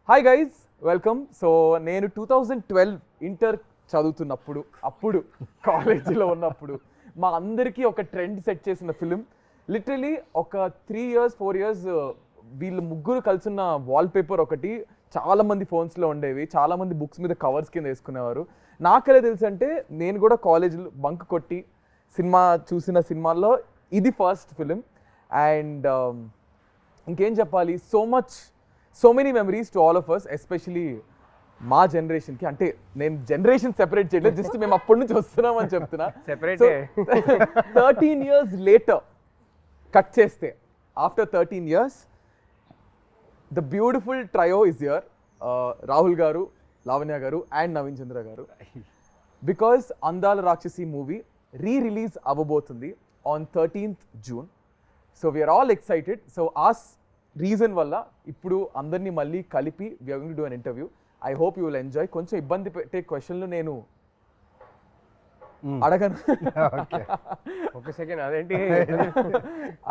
Hi guys, welcome. So నేను 2012 inter చదువుతున్నప్పుడు, అప్పుడు కాలేజీలో ఉన్నప్పుడు మా అందరికీ ఒక ట్రెండ్ సెట్ చేసిన ఫిలిం. లిటరలీ ఒక 3 years 4 years వీళ్ళు ముగ్గురు కలిసిన వాల్పేపర్ ఒకటి చాలా మంది ఫోన్స్లో ఉండేవి, చాలా మంది బుక్స్ మీద కవర్స్ కింద వేసుకునేవారు. నాకెలా తెలుసు అంటే నేను కూడా కాలేజీలో బంక్ కొట్టి సినిమా చూసిన సినిమాల్లో ఇది ఫస్ట్ ఫిలిం. అండ్ ఇంకేం చెప్పాలి, so many memories to all of us, especially మా జనరేషన్కి. అంటే నేను జనరేషన్ సెపరేట్ చేయలేదు, జస్ట్ మేము అప్పటి నుంచి వస్తున్నామని చెప్తున్నా. 13 years లేటర్ కట్ చేస్తే, after 13 years the beautiful trio is here. Rahul గారు, లావణ్య గారు అండ్ నవీన్ చంద్ర గారు. Because Andala Rakshasi movie release అవ్వబోతుంది on 13th June. So we are all excited. So ఆ రీజన్ వల్ల ఇప్పుడు అందరినీ మళ్ళీ కలిపి we are going to do an interview. I hope you will enjoy. కొంచెం ఇబ్బంది పెట్టే క్వశ్చన్లు నేను అడగను, ఒక సెకండ్ అదేంటి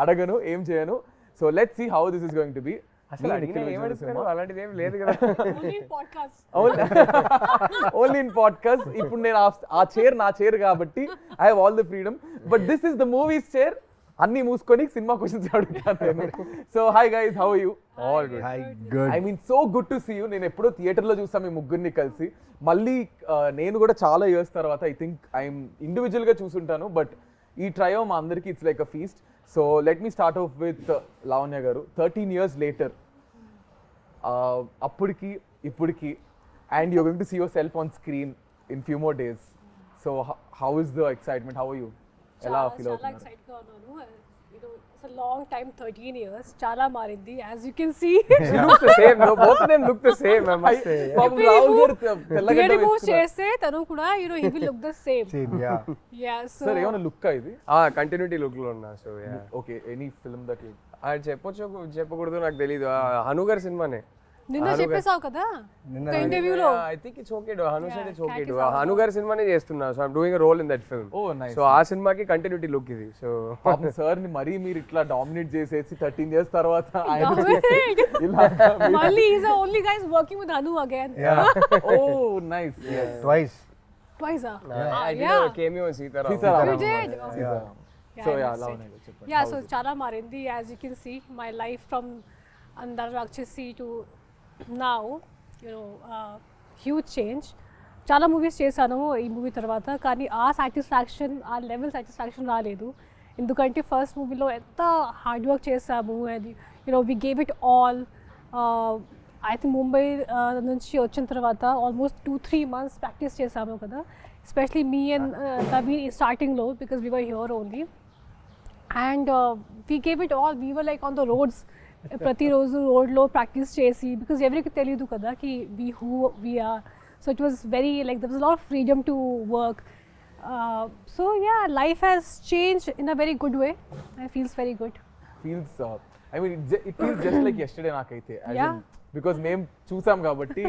అడగను, ఏం చేయను. So let's see how this is going to be. అలాంటిది ఏం లేదు కదా, ఓన్లీ ఇన్ పాడ్కాస్ట్. ఇప్పుడు నేను ఆ చైర్ నా చైర్ కాబట్టి I have all the freedom, but this is the movies chair. అన్ని మూసుకొని సినిమా క్వశ్చన్స్ అడుగుతాను నేను. So hi guys, how are you? All good. I mean so good to see you. నేను ఎప్పుడో థియేటర్లో చూసాను మీ ముగ్గురిని కలిసి. మళ్ళీ నేను కూడా చాలా ఇయర్స్ తర్వాత ఐ థింక్ ఐఎమ్ ఇండివిజువల్గా చూసుంటాను, బట్ ఈ ట్రయో మా అందరికీ it's like a feast. So let me start off with Lavanya garu. 13 years later, అప్పటికి ఇప్పటికి, and you're going to see yourself on screen in few more days. So how is the excitement? How are you? ఎలా feel అవుతున్నారు? It's a long time, 13 years. Chala marindi, as you can see. She looks the same. No, both of them look the same, I must say. Rahul garu tellaga remove cheste tanu kuda, he will look the same. Yeah, so sir, ఏమన్నా look ఇది? Continuity look లో ఉన్నా. So yeah, okay. Any film that you చెప్పకూడదు నాకు తెలీదు. హను గారి సినిమానే నిన్న చెప్పేసావు కదా ఇంటర్వ్యూలో. I think it's okay. Hanu side it's okay. Hanu garu సినిమానే చేస్తున్నా. So I am doing a role in that film. Oh nice. So ఆ సినిమాకి కంటిన్యూటీ లుక్ ఇది. సో పాపం సార్ ని మరీ మీరు ఇట్లా డామినేట్ చేసేసి 13 years తర్వాత మళ్ళీ he's the only guy working with Hanu again. Oh nice. Twice. I did a cameo in Sitaram. You did? So yeah, Lavanya, చెప్పండి. Yeah, so chala marindi, as you can see, my life from Andala Rakshasi to now, huge change. చాలా movies చేశాను ఈ movie తర్వాత, కానీ ఆ satisfaction, ఆ level satisfaction రాలేదు. ఎందుకంటే ఫస్ట్ మూవీలో ఎంత హార్డ్ వర్క్ చేసాము, and we gave it all. I think Mumbai నుంచి వచ్చిన తర్వాత ఆల్మోస్ట్ 2-3 months ప్రాక్టీస్ చేసాము కదా, ఎస్పెషలీ మీ అండ్ నవీన్ స్టార్టింగ్లో, because we were here only. And we gave it all. We were like on the roads, ప్రతిరోజు రోడ్లో practice చేసి, బికాస్ ఎవరికి తెలియదు కదా కి who we are. So it was very like there was lot of freedom to work. So yeah, life has changed in a very good way. I feels very good. Feels I mean it feels just like yesterday నాకైతే, because మేము చూసాం కాబట్టి.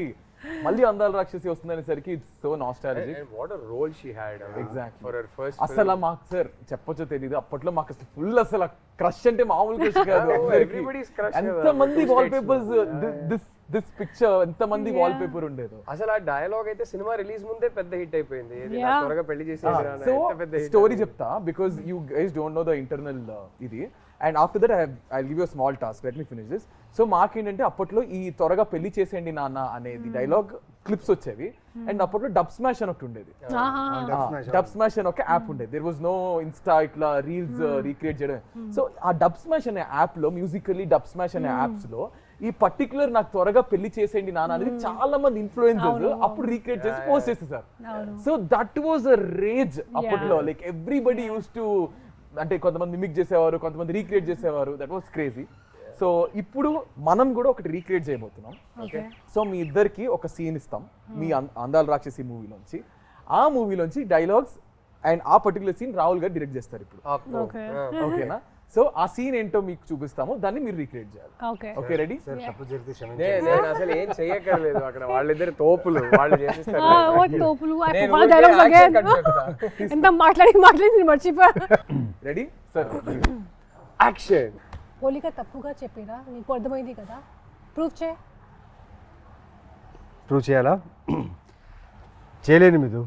మళ్ళీ అందాల రాక్షసి వస్తుందనేసరికి it's so nostalgic. And what a role she had. Exactly. For her first అసలు మాకు sir చెప్పొచ్చో తెలీదు, అప్పట్లో మాకు అసలు ఫుల్ అసలు క్రష్ అంటే మామూలు క్రష్ కాదు. Everybody's crush. ఎంతమంది వాల్ పేపర్స్, దిస్ పిక్చర్ ఎంతమంది వాల్ పేపర్ ఉండేదో. అసలు ఆ డైలాగ్ అయితే సినిమా రిలీజ్ ముందే పెద్ద హిట్ అయిపోయింది. త్వరగా పెళ్లి చేసి సో స్టోరీ చెప్తా, because you guys don't know the internal ఇది. And after that I give you small task, let me finish this. So మాకేంటంటే అప్పట్లో ఈ త్వరగా పెళ్లి చేసేయండి నాన్న అనేది డైలాగ్ క్లిప్స్ వచ్చేవి. అండ్ అప్పట్లో డబ్ స్మాష్ అని ఒకటి ఉండేది. డబ్ స్మాష్ అని ఒక యాప్ ఉండేది. దేర్ వాజ్ నో ఇన్స్టా ఇట్లా రీల్స్ రీక్రియేట్ చేయడం. సో ఆ డబ్ స్మాష్ అనే యాప్ లో, మ్యూజికల్లీ డబ్ స్మాష్ అనే యాప్స్ లో ఈ పర్టికులర్ నాకు త్వరగా పెళ్లి చేసేయండి నాన్న అనేది చాలా మంది ఇన్ఫ్లుయెన్సర్స్ అప్పుడు రీక్రియేట్ చేసి పోస్ట్ చేసేసారు. So that was a rage అప్పట్లో. లైక్ ఎవ్రీబడి యూస్ టు, అంటే కొంతమంది మిమిక్ చేసేవారు, కొంతమంది రీక్రియేట్ చేసేవారు. That was crazy. సో ఇప్పుడు మనం కూడా ఒకటి రీక్రియేట్ చేయబోతున్నాం. సో మీ ఇద్దరికి ఒక సీన్ ఇస్తాం మీ అందాల రాక్షసి మూవీలోంచి. ఆ మూవీలోంచి డైలాగ్స్ అండ్ ఆ పర్టికులర్ సీన్ రాహుల్ గారు డైరెక్ట్ చేస్తారు ఇప్పుడు. ఓకేనా? సో ఆ సీన్ ఏంటో మీకు చూపిస్తాము, దాన్ని మీరు రీక్రియేట్ చేయాలి. Okay, ready? నేను అసలు ఏం చెయ్యక్కర్లేదు, అక్కడ వాళ్ళిద్దరు తోపులు, వాళ్ళు చేసేస్తారు. ఎంత మాట్లాడి మర్చిపోయా. Ready sir? యాక్షన్. పోలిక తప్పుగా చెప్పినా నీకు అర్థమైంది కదా, ప్రూఫ్ చే. ప్రూవ్ చేయాలా? చేయలేను మీరు,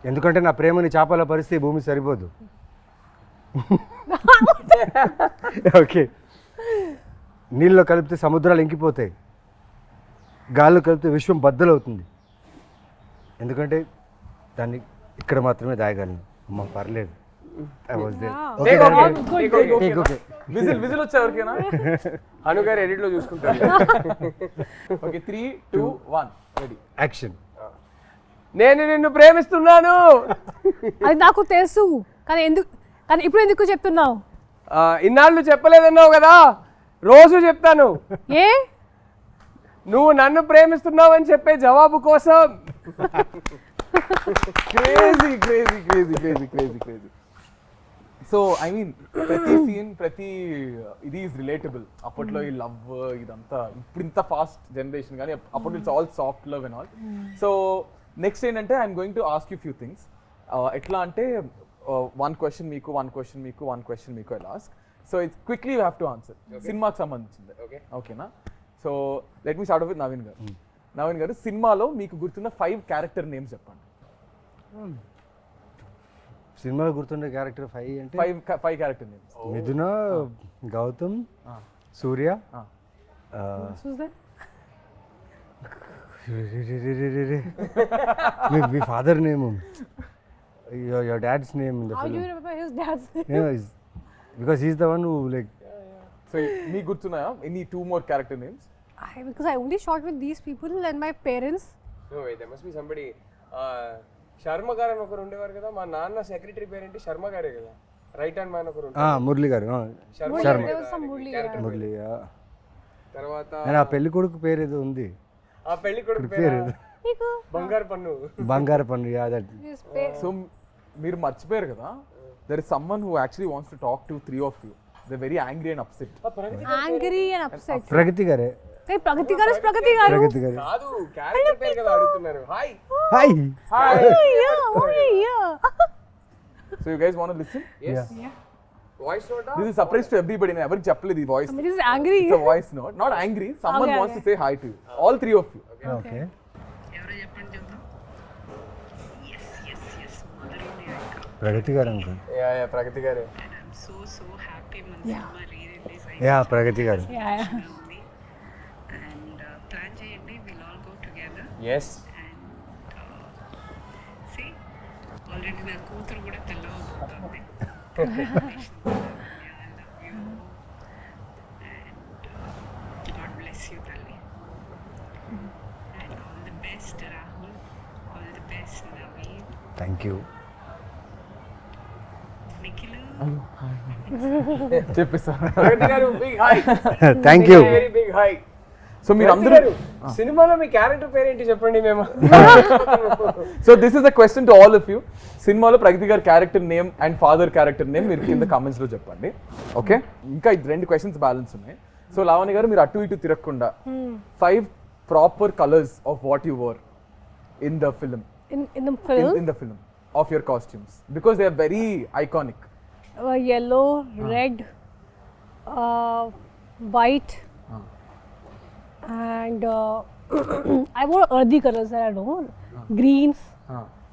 ఎందుకంటే నా ప్రేమని చేపల పరిస్థితి భూమి సరిపోదు. ఓకే, నీళ్ళలో కలిపితే సముద్రాలు ఇంకిపోతాయి, గాల్లో కలిపితే విశ్వం బద్దలవుతుంది, ఎందుకంటే దాన్ని ఇక్కడ మాత్రమే దాయగలను. అమ్మ పర్లేదు, విజిల్ వచ్చా ఎవరికైనా? హను గారు ఎడిట్ లో చూసుకుంటారు. Okay 3, 2, 1 ready action. నేను నిన్ను ప్రేమిస్తున్నాను. అది నాకు తెలుసు, కానీ ఇప్పుడు ఎందుకు చెప్తున్నావు? ఇన్నాళ్ళు చెప్పలేదన్నావు కదా, రోజు చెప్తాను. ఏ? నువ్వు నన్ను ప్రేమిస్తున్నావు అని చెప్పే జవాబు కోసం. Crazy crazy crazy crazy crazy crazy. So I mean ప్రతి సీన్ ప్రతి ఇది ఈజ్ రిలేటబుల్. అప్పట్లో ఈ లవ్ ఇదంతా, ఇప్పుడు ఇంత ఫాస్ట్ జనరేషన్ కానీ అప్పుడు it's all soft love and all. So next ఏంటంటే I'm going to ask you few things. ఎట్లా అంటే 1 question మీకు, 1 question మీకు, 1 question మీకు I ask. So it's quickly you have to answer. సినిమాకి సంబంధించింది, ఓకేనా? So let me start off with Naveen గారు. నవీన్ గారు, సినిమాలో మీకు గుర్తున్న 5 క్యారెక్టర్ నేమ్స్ చెప్పండి. సినిమాలో గుర్తుండే క్యారెక్టర్ 5 అంటే 5 క్యారెక్టర్ నేమ్స్. మిథున, గౌతమ్, సూర్య, మీ father name, your dad's name in the How film. do you remember his dad's name? Yeah, because he's the one who like. So మీకు గుర్తున్నాయా any 2 more character names? Because I only shot with these people and my parents. No way, there must be somebody. Sharma గారు అని ఒకరు ఉండేవారు కదా, మా నాన్న secretary పేరేంటి? శర్మ గారే కదా, రైట్ హ్యాండ్ మ్యాన్ ఒకరు. మురళి గారు. Sharma. There was some Murli. Murali. తర్వాత ఆ పెళ్లి కొడుకు పేరు ఏదో ఉంది. ఆ పెళ్లి కొడుకు పేరు బంగారు పన్ను. బంగారు పన్ను. Yeah that. సో మీరు మర్చిపోయారు కదా, there is someone who actually wants to talk to 3 of you. They're very angry and upset. Angry and upset. ప్రగతి గారే. Hey, Pragati garu is Pragati garu. ప్రగతి గారే. కాదు, క్యారెక్టర్ పేరు కదా అడుగుతున్నారు. Hi hi. Yeah. So you guys want to listen? yes voice note. This is surprise to everybody. నేను ఎవరికి చెప్పలేదు ఈ voice. Somebody is angry. It's a voice note, not angry. Someone wants to say hi to you. All 3 of you. Okay. ప్రగతి గారు అనుకో. Yeah ప్రగతి గారే. Yeah ప్రగతి garu. Yeah. yes already నా కూతురు కూడా తెల్లవబోతుంది. God bless you, Tali. And all the best, Rahul. All the best, Naveen. Thank you. Nikhilu. చెప్పేసా? Pragathi garu big hi. Thank you. Very big hi. So మీరు అందరూ సినిమాలో మీ క్యారెక్టర్ పేరేంటి చెప్పండి మేము. So this is a question to all of you. సినిమాలో ప్రగతి గారి character name and father character name మీరు కింద కామెంట్స్ లో చెప్పండి, ఓకే? ఇంకా 2 క్వశ్చన్స్ బ్యాలెన్స్ ఉన్నాయి. సో లావణ్య గారు, మీరు అటు ఇటు తిరగకుండా 5 proper colours of what you wore in the film. In the film, in the film of your costumes, because they are very iconic. Yellow, red, white, and I wore earthy colors that I know. Greens.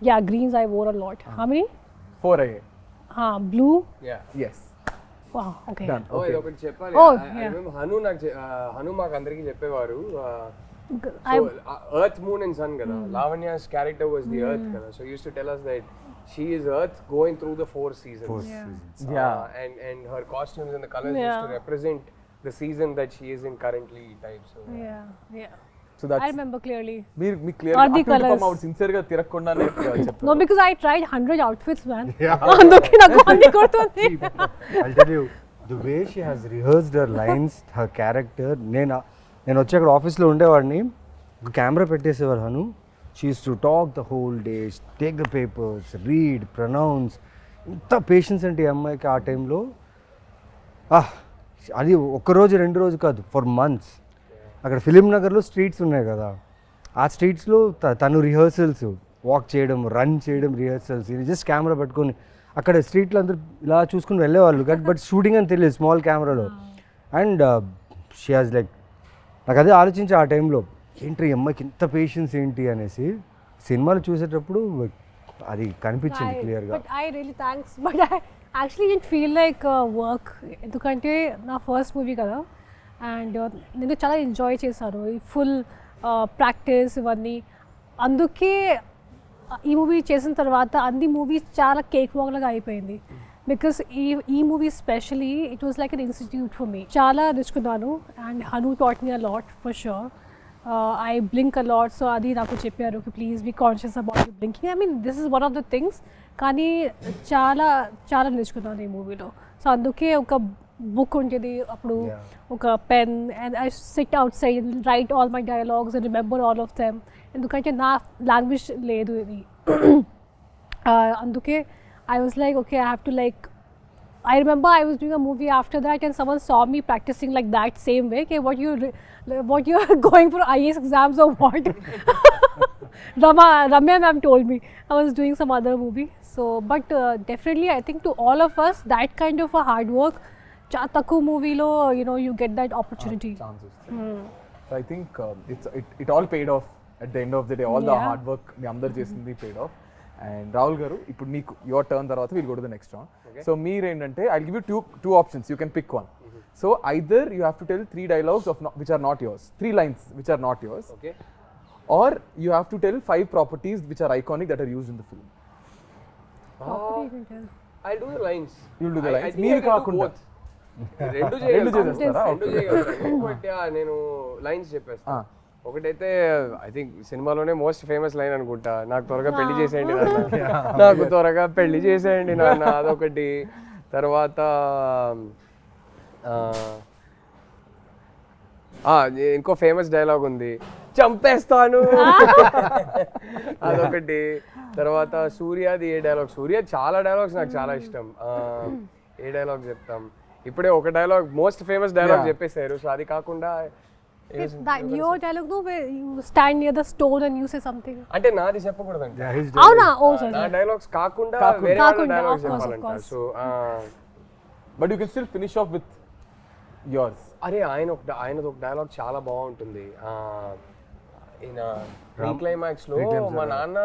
Yeah, greens I wore a lot. How many? 4 aye. Blue. Yeah Yes. Wow. Okay. Done. Oh Okay. ఇది ఒకటి చెప్పాలి. Oh, I yeah. remember Hanu నాకు హను మాకు అందరికీ చెప్పేవారు. I earth moon and sun కదా, Lavanya's character was the earth కదా, so use to tell us that she is earth going through the 4 seasons. Yeah. And her costumes and the colors used to represent the season that she is in currently type. So yeah. So that's I remember clearly. మీరు మీ clear Are the colours. Sincere గా తిరగకుండానే చెప్పారు. No, because I tried 100 outfits, man. అందుకే నాకు అన్ని గుర్తుంది. I'll tell you, the way she has rehearsed her lines, her character. నేను వచ్చి అక్కడ ఆఫీస్లో ఉండేవాడిని, కెమెరా పెట్టేసేవారు Hanu. She use to talk the whole day, take the papers, read, pronounce. ఇంత పేషెన్స్ అంటే ఈ అమ్మాయికి ఆ టైంలో. అది ఒక్కరోజు 2 రోజు కాదు, ఫర్ మంత్స్. అక్కడ ఫిలిం నగర్లో స్ట్రీట్స్ ఉన్నాయి కదా, ఆ స్ట్రీట్స్లో తను రిహర్సల్స్, వాక్ చేయడం, రన్ చేయడం, రిహర్సల్స్. ఇది జస్ట్ కెమెరా పట్టుకొని అక్కడ స్ట్రీట్లో అందరూ ఇలా చూసుకుని వెళ్ళేవాళ్ళు, బట్ షూటింగ్ అని తెలియదు స్మాల్ కెమెరాలో. అండ్ షీ హాజ్ లైక్, నాకు అదే ఆలోచించి ఆ టైంలో ఏంటి ఈ అమ్మాయికి ఇంత పేషెన్స్ ఏంటి అనేసి సినిమాలు చూసేటప్పుడు అది కనిపించింది క్లియర్గా. But I really thanks, but I actually don't feel like work, ఎందుకంటే నా ఫస్ట్ మూవీ కదా అండ్ నేను చాలా ఎంజాయ్ చేశాను ఈ ఫుల్ ప్రాక్టీస్ ఇవన్నీ. అందుకే ఈ మూవీ చేసిన తర్వాత అన్ని మూవీస్ చాలా కేక్ వాక్ లాగా అయిపోయింది. బికాస్ ఈ movie specially it was like an institute for me. చాలా నేర్చుకున్నాను and Hanu taught me a lot for sure. I blink a lot, so అది నాకు చెప్పారు please be conscious about blinking. I mean this is one of the things, కానీ చాలా చాలా నేర్చుకున్నాను ఈ మూవీలో. సో అందుకే ఒక బుక్ ఉంటుంది అప్పుడు, ఒక pen, and I SIT out side and right all my dialogues and remember all of them. ఎందుకంటే నా లాంగ్వేజ్ లేదు ఇది. అందుకే I was like, okay, I have to like, I remember I was doing a movie after that and someone saw me practicing like that same way. Okay, what you are going for IAS exams or what? Ramya ma'am told me I was doing some other movie. So, but definitely I think to all of us, that kind of a hard work, Chataku movie lo, you know, you get that opportunity. Chances. So I think it all paid off at the end of the day. All the hard work మీ అందరు చేసింది paid off. And Rahul garu ఇప్పుడు మీకు your turn తర్వాత will go to the next round. So మీరు ఏంటంటే I give you two options, you can pick one. So either you have to tell 3 dialogues of which are not yours, 3 lines which are not yours, Okay. or you have to tell 5 properties which are iconic that are used in the film. I'll do the lines. You'll do the I lines. think I మీరు can do కాకుండా both. రెండు చేసేస్తారా? చేయగలుగుతాను. But నేను lines చెప్పేస్తాను. ఒకటైతే I think సినిమాలోనే most famous line అనుకుంటా, నాకు త్వరగా పెళ్లి చేసేయండి నాన్న, నాకు త్వరగా పెళ్లి చేసేయండి నాన్న, అదొకటి. తర్వాత ఇంకో ఫేమస్ డైలాగ్ ఉంది, చంపేస్తాను, అదొకటి. తర్వాత సూర్యాది ఏ డైలాగ్, సూర్య చాలా డైలాగ్స్ నాకు చాలా ఇష్టం. ఏ డైలాగ్ చెప్తాం, ఇప్పుడే ఒక డైలాగ్ మోస్ట్ ఫేమస్ డైలాగ్ చెప్పేశారు. సో అది కాకుండా That your dialogue, no, where you stand near the stone and you say something. అంటే నాది చెప్పకూడదండి, అవునా? ఓ సారీ, నా డైలాగ్స్ కాకుండా వేరే డైలాగ్స్ చెప్పాలంట. So but you can still finish off with yours. అరే ఆయనది ఒక డైలాగ్ చాలా బాగుంటుంది. ఈయన క్లైమాక్స్ లో మా నాన్న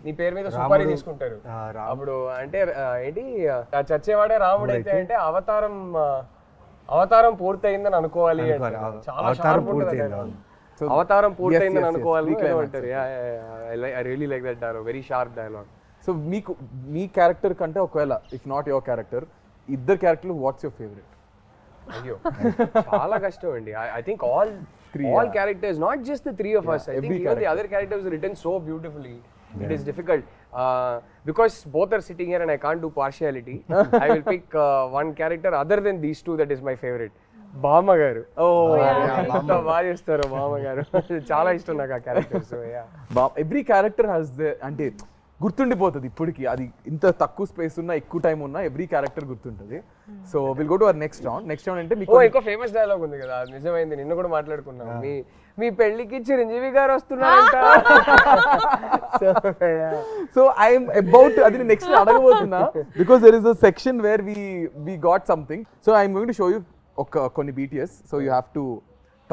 నీ పేరు మీద సుపారీ తీసుకుంటారు. అప్పుడు అంటే ఏంటి, చచ్చేవాడే రాముడు అయితే అంటే అవతారం పూర్తయిందని అనుకోవాలి, చాలా షార్ప్ ఉంటుంది. అవతారం పూర్తయిందని అనుకోవాలి అంటారు. I really like that dialogue, very sharp dialogue. So మీకు మీ క్యారెక్టర్ కంటే ఒకవేళ ఇఫ్ నాట్ యువర్ క్యారెక్టర్, ఇద్దరు క్యారెక్టర్లు వాట్స్ యువర్ ఫేవరెట్? అయ్యో చాలా కష్టం అండి. I think all characters, not just the 3 of us. I think even the other characters are written so beautifully. It is difficult because both are sitting here and I can't do partiality. I will pick one character other than these 2 that is my favorite. Bama garu. ఎంత బాగా చేస్తారు బామ గారు, చాలా ఇష్టం నాకు ఆ character. So every character has the, అంటే గుర్తుండిపోతుంది ఇప్పటికి. అది ఇంత తక్కువ స్పేస్ ఉన్నా ఎక్కువ టైం ఉన్నా ఎవ్రీ క్యారెక్టర్ గుర్తుంటుంది. So will go to our next round. Next round అంటే మీకు ఇంకో ఫేమస్ డైలాగ్ ఉంది కదా, అది నిజమైంది, నిన్న కూడా మాట్లాడుకున్నాం. మీ పెళ్లికి చిరంజీవి గారు వస్తున్నారంట. సో ఐఎమ్ అబౌట్ అది నెక్స్ట్ అడగబోతున్నా, because there is a section where we got something. So I'm going to show you కొన్ని BTS. So you have to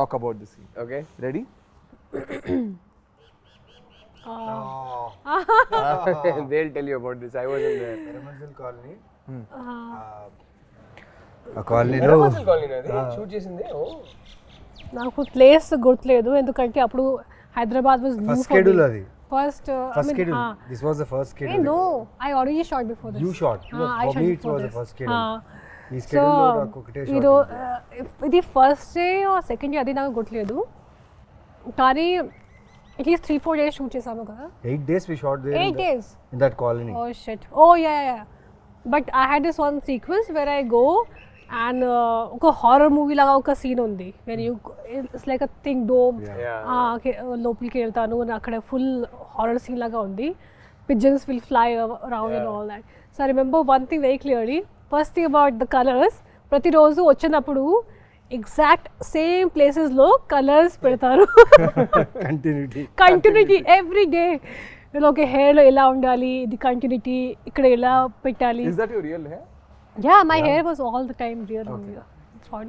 talk about this. Okay, ready? They'll tell you about this. I wasn't there. Permanent colony. ఆ కాలనీలో shoot చేసింది. నాకు place గుర్తులేదు, ఎందుకంటే అప్పుడు Hyderabad was new for me. అది first schedule. This was the first schedule. No, I already shot before this. You shot. I For me it was the first schedule. ఈ so schedule లో నాకు ఒకటే shot. ఇది first day or second day అది నాకు గుర్తులేదు, కానీ at least 3-4 days shoot చేసాము కదా. 8 days we shot there. 8 days in that colony. Oh shit. Oh yeah. But I had this one sequence where I go and ఒక horror movie లాగా ఒక scene ఉంది, when you it's like a thing dome, లోపలికి వెళ్తాను అక్కడ full horror scene లాగా ఉంది. Pigeons will fly around and all that. So I remember one thing very clearly. First thing about the colours, ప్రతిరోజు వచ్చినప్పుడు ఎగ్జాక్ట్ సేమ్ ప్లేసెస్లో colours పెడతారు. Continuity every day. Okay, హెయిర్లో ఎలా ఉండాలి, ఇది కంటిన్యూటీ, ఇక్కడ ఎలా పెట్టాలి. Is that your real hair? Yeah, my hair was all the time real only.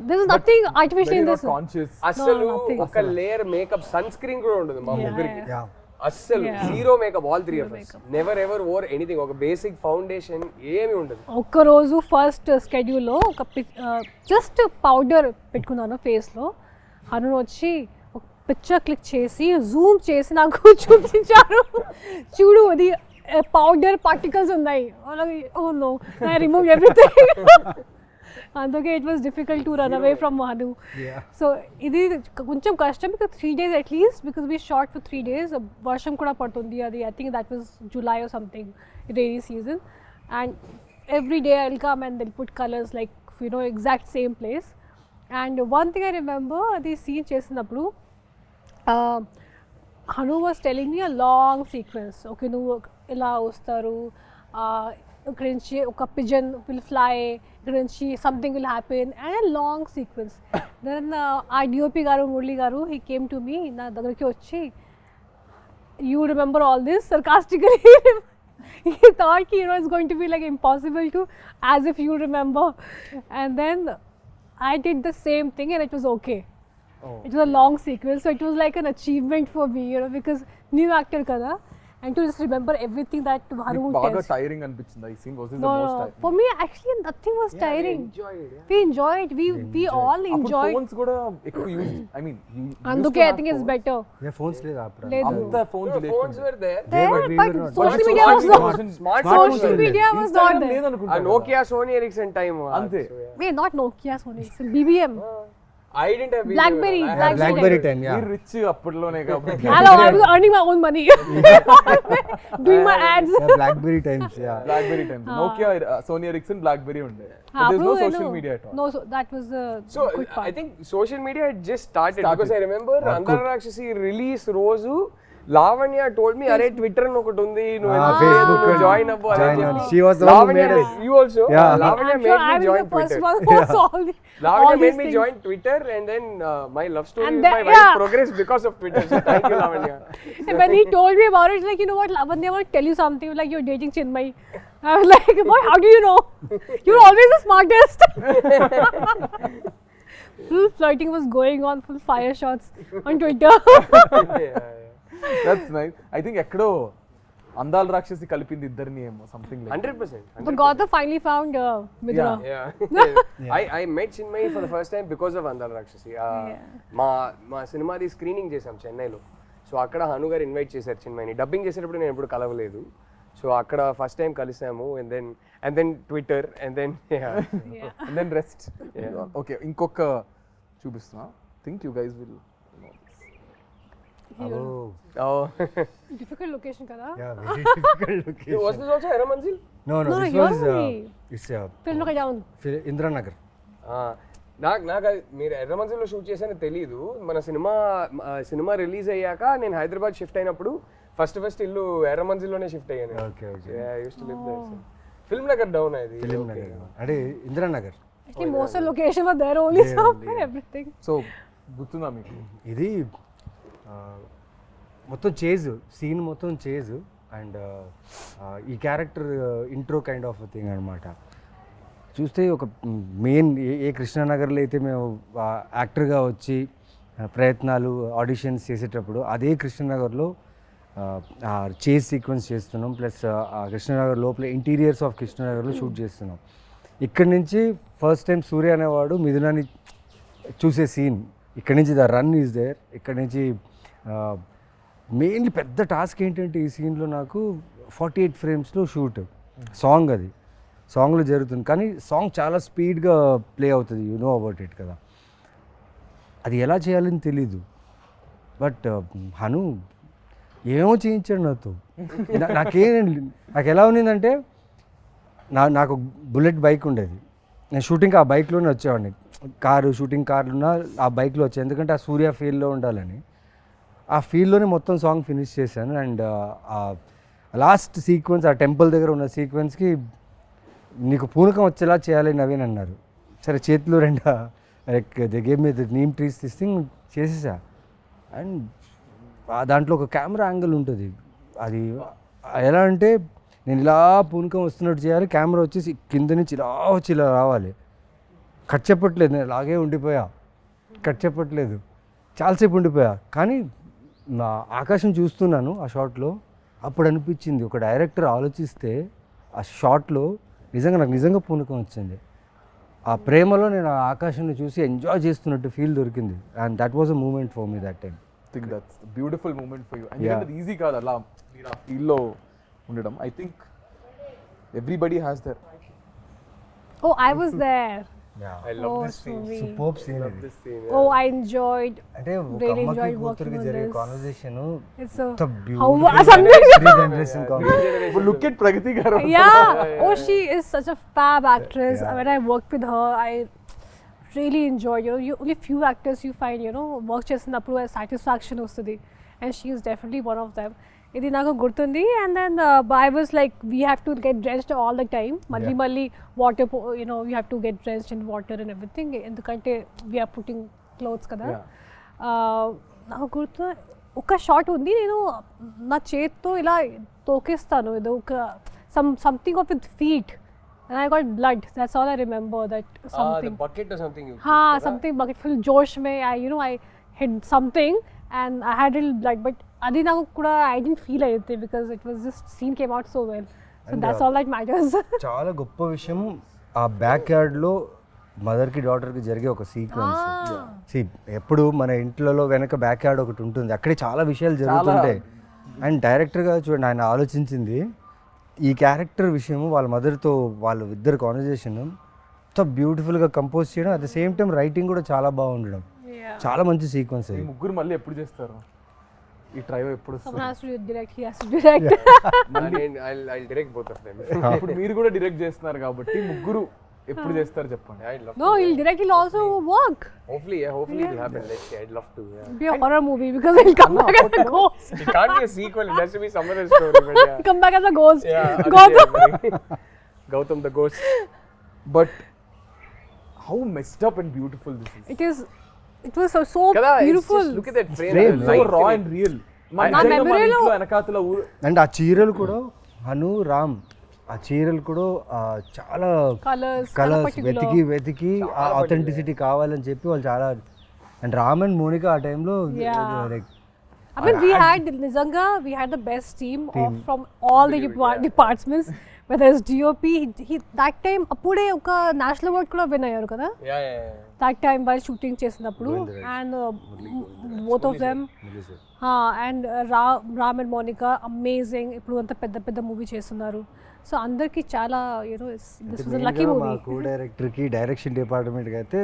There is nothing artificial in this. Conscious అస్సలు nothing. ఒక లేయర్ మేకప్ సన్ స్క్రీన్ కూడా ఉండదు మా ముగ్గురికి యా అస్సలు zero makeup all three of us never ever or anything ఒక basic foundation ఏమీ ఉండదు ఒక్కరోజు ఫస్ట్ స్కెడ్యూల్లో ఒక జస్ట్ పౌడర్ పెట్టుకున్నాను ఫేస్లో. హను వచ్చి ఒక పిక్చర్ క్లిక్ చేసి జూమ్ చేసి నాకు చూపించారు, చూడు అది పౌడర్ పార్టికల్స్ ఉన్నాయి. Oh no, I remove everything. అందుకే it was difficult to run away from Hanu. So ఇది కొంచెం కష్టం, because 3 days at least, because we shot for 3 days. వర్షం కూడా పడుతుంది, అది I think that was July or something, rainy season. And every day I will come and they'll put colours like exact same place. And one thing I remember, అది scene చేసినప్పుడు Hanu was telling me a long sequence. Okay, నువ్వు ఇలా వస్తారు, ఇక్కడ నుంచి ఒక pigeon will fly, ఇక్కడ నుంచి something will happen, and long sequence. Then ఆ డిఓపి గారు, మురళి గారు, హీ కేమ్ టు మీ, నా దగ్గరికి వచ్చి, you remember all this sarcastically. He thought it's going to be like impossible to, as if you remember. And then I did the same thing and it was okay. It was a long sequence, so it was like an achievement for me, because new actor kada. And to just remember everything that Hanu బాగా tells. Tiring అనిపించింది ఈ scene. Was this the No, most no. Tiring? For me, actually, nothing was tiring. We enjoyed. We all enjoyed. Phones కూడా ఎక్కువ use, I mean అందుకే I think it's better. Yeah phones లేదు అప్పుడు లేదు. అంత phones phones were there There, but we but were not- social but media was not. Smart Social media was not there. ఆ లేదనుకుంటా. Nokia Sony Ericsson time అంతే. Wait, not Nokia, Sony. It's BBM. I didn't have Blackberry. Blackberry 10 yeah మీరు rich అప్పట్లోనే కాబట్టి. Hello, I was earning my own money. Doing my ads. BlackBerry times yeah BlackBerry times, Nokia, Sony Ericsson, BlackBerry ఉండే. Ah, there no bro, social no. Media at all. No, so that was the So good part. I think social media had just started because I remember Andala Rakshasi release రోజు Lavanya told me, "Arey Twitter అని ఒకటి ఉంది, నువ్వు Facebook and join అవ్వు" అని join చెప్పి. she was the one who Lavanya, made us. you also? Yeah. Lavanya I'm sure made me I was join the first Twitter. one who saw all Lavanya these made me things. join Twitter, and then my love story And with then- my wife yeah. progressed because of Twitter. So thank you, Lavanya. And when he told me about it, he's like, you know what, Lavanya, I want to tell you something. Like, you're dating Chinmay. I was like, boy, how do you know? You're always the smartest. Full flirting was going on, full fire shots on Twitter. That's nice. I think ఎక్కడో అందాల రాక్షసి కలిపింది ఇద్దరిని ఏమో, something like. 100%. But Gautam finally found Midra. Yeah. I met Chinmay for the first time because of Andala Rakshasi. మా సినిమాది screening చేసాం చెన్నైలో. So అక్కడ హను గారు ఇన్వైట్ చేశారు చిన్మయ్ని. డబ్బింగ్ చేసేటప్పుడు నేను ఎప్పుడు కలవలేదు. సో అక్కడ ఫస్ట్ టైం కలిసాము. And then Twitter and then and then rest. Okay, ఇంకొక చూపిస్తున్నా. Think you guys will Difficult location, kada? Yeah, very difficult location. Was this also Era Manzil? No, No, this you're was only- it's Film look down. Indira Nagar. నాకు మీరు ఎర్ర మంజిల్లో shoot చేసానో తెలీదు. మన cinema release అయ్యాక నేను Hyderabad shift అయినప్పుడు first ఇల్లు ఎర్ర మంజిల్లోనే షిఫ్ట్ అయ్యాను. Okay. ఫిల్మ్ నగర్ డౌన్ అది. ఫిలిం నగర్ అంటే Indira Nagar. Actually, most of the location were there only, somewhere, everything. So గుర్తుందా మీకు? ఇది మొత్తం చేజ్ సీన్ మొత్తం చేజ్ అండ్ ఈ character intro kind of thing అనమాట. చూస్తే ఒక మెయిన్ ఏ కృష్ణానగర్లో అయితే మేము యాక్టర్గా వచ్చి ప్రయత్నాలు ఆడిషన్స్ చేసేటప్పుడు అదే కృష్ణానగర్లో చేజ్ సీక్వెన్స్ చేస్తున్నాం. ప్లస్ కృష్ణానగర్ లోపల ఇంటీరియర్స్ ఆఫ్ కృష్ణానగర్లో షూట్ చేస్తున్నాం. ఇక్కడి నుంచి ఫస్ట్ టైం సూర్య అనేవాడు మిథునాన్ని చూసే సీన్. ఇక్కడి నుంచి ద రన్ ఈజ్ దేర్. ఇక్కడి నుంచి మెయిన్లీ పెద్ద టాస్క్ ఏంటంటే ఈ సీన్లో నాకు 48 ఫ్రేమ్స్లో షూట్. సాంగ్ అది సాంగ్లో జరుగుతుంది, కానీ సాంగ్ చాలా స్పీడ్గా ప్లే అవుతుంది. యు నో అబౌట్ ఇట్ కదా. అది ఎలా చేయాలని తెలీదు. బట్ హను ఏమో చేయించాడు నాతో. నాకు ఎలా ఉన్నిందంటే నాకు బుల్లెట్ బైక్ ఉండేది. నేను షూటింగ్కి ఆ బైక్లోనే వచ్చేవాడిని. షూటింగ్ కార్లున్నా ఆ బైక్లో వచ్చాను, ఎందుకంటే ఆ సూర్య ఫీల్డ్లో ఉండాలని. ఆ ఫీల్డ్లోనే మొత్తం సాంగ్ ఫినిష్ చేశాను. అండ్ లాస్ట్ సీక్వెన్స్ ఆ టెంపుల్ దగ్గర ఉన్న సీక్వెన్స్కి నీకు పూనకం వచ్చేలా చేయాలి నవీన్ అన్నారు. సరే చేతిలో దే గేమ్ మీద నీమ్ ట్రీస్ తీసుకుని చేసేసా. అండ్ దాంట్లో ఒక కెమెరా యాంగిల్ ఉంటుంది. అది ఎలా అంటే నేను ఇలా పూనకం వస్తున్నట్టు చేయాలి, కెమెరా వచ్చేసి కింద నుంచి ఇలా వచ్చి ఇలా రావాలి. కట్ చెప్పట్లేదు, నేను అలాగే ఉండిపోయా, కట్ చెప్పట్లేదు, చాలాసేపు ఉండిపోయా. కానీ నా ఆకాశం చూస్తున్నాను ఆ షాట్లో, అప్పుడు అనిపించింది ఒక డైరెక్టర్ ఆలోచిస్తే ఆ షాట్లో నాకు నిజంగా పూనకం వచ్చింది. ఆ ప్రేమలో నేను ఆ ఆకాశాన్ని చూసి ఎంజాయ్ చేస్తున్నట్టు ఫీల్ దొరికింది. And that was a moment for me that time. Think that's beautiful moment for you. ఎందుకంటే అది ఈజీ కాదు అలా మీరు ఆ ఫీల్లో ఉండడం. I think everybody has their. Oh, I was there. I love Oh, this scene. sweet. Superb scene Love ఇది. this scene. Oh, I enjoyed. అంటే ఒక Really అమ్మకి enjoyed కూతురికి working on జరిగే this. Conversation It's a beautiful something. Generation conversation. Look at Pragathi garu. Yeah. Oh, she is such a fab actress. Yeah. When I worked with her, I really enjoyed. You only few actors you find, work చేసినప్పుడు satisfaction వస్తుంది, and she is definitely one of them. ఇది నాకు గుర్తుంది. And then I was like, we have to get drenched all the time. మళ్ళీ water, you have to get drenched in water and everything. ఎందుకంటే we are putting clothes కదా. నాకు గుర్తు ఒక shot ఉంది, నేను నా చేత్తో ఇలా తోకేస్తాను, ఏదో ఒక something of with feet, and I got blood. That's all I remember. That something. The bucket or something you Something bucket full josh mein I hit something and I had little blood, but adi naku kuda I didn't feel anything because it was just scene came out so well. So And that's all that matters. చాలా గొప్ప విషయం ఆ back యార్డ్లో మదర్కి డాటర్కి జరిగే ఒక sequence. ఎప్పుడు మన ఇంట్లో వెనక బ్యాక్ యార్డ్ ఒకటి ఉంటుంది, అక్కడే చాలా విషయాలు జరుగుతుంటాయి. అండ్ డైరెక్టర్గా చూడండి, ఆయన ఆలోచించింది ఈ క్యారెక్టర్ విషయం, వాళ్ళ మదర్తో వాళ్ళ ఇద్దరు కాన్వర్జేషన్ ఎంత బ్యూటిఫుల్గా కంపోజ్ చేయడం, at the same time writing కూడా చాలా బాగుండడం. చాలా మంచి సీక్వెన్స్ అది. ముగ్గురు మళ్ళీ ఎప్పుడు చేస్తారు ఈ ట్రైవ్? ఎప్పుడు Someone has to direct, he has to direct. I'll direct both of them. ఇప్పుడు మీరు కూడా డైరెక్ట్ చేస్తున్నారు కాబట్టి ముగ్గురు ఎప్పుడు చేస్తారు చెప్పండి. I'd love No, he'll direct, he'll also work. hopefully it'll happen. Let's see. I'd love to. Yeah. It'll be a horror movie because he'll come back as a ghost. It can't be a sequel. It has to be some other story. But yeah. Come back as a ghost. Yeah. Gautam the ghost. But how messed up and beautiful this is. It was so Kada, beautiful. Just look at that frame. Frame, the so light రా in it. And real. నా మెమరీలో వెనకాతల and ఆ చీరలు కూడా హను రామ్, ఆ చీరలు కూడా చాలా కలర్స్ వెతికి ఆ ఆథెంటిసిటీ కావాలని చెప్పి వాళ్ళు చాలా. అండ్ రామ్ అండ్ మోనికా ఆ టైంలో I mean, we had the best team from all the departments. Whether it's DOP, he that time appude oka national award kuda win ayyaru kada. Yeah. That time while shooting chesinappudu, and both of them and Ram and Monica amazing. Ippudu anta pedda movie chestunaru. So andarki chala this was a lucky movie. మా co director కి direction department కి అయితే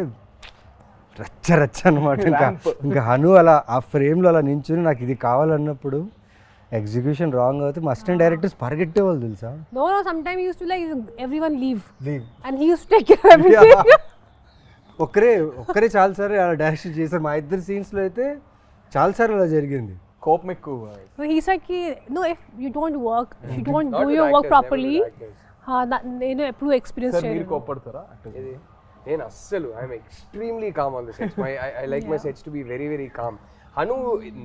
రచ్చ అనమాట. ఇంకా హను అలా ఆ ఫ్రేమ్లో అలా నించుని నాకు ఇది కావాలన్నప్పుడు ఎగ్జిక్యూషన్ రాంగ్ అవుతే మా అసిస్టెంట్ డైరెక్టర్స్ పరిగెట్టేవాళ్ళు తెలుసా. No, sometimes he used to everyone leave and he used to take care of everything. ఒక్కరే చాలాసార్లు అలా డైరెక్షన్ చేశారు. మా ఇద్దరు సీన్స్లో అయితే చాలాసార్లు అలా జరిగింది. కోపం ఎక్కువ. He said no, if you don't work, if you don't Not do with your work actors, properly, never with actors. నేను ఎప్పుడు ఎక్స్పీరియన్స్ సార్ మీరు చేయలేదు. కోపడతారా? నేను అస్సలు I'm extremely calm on the sets. I like my sets to be very very calm. Hanu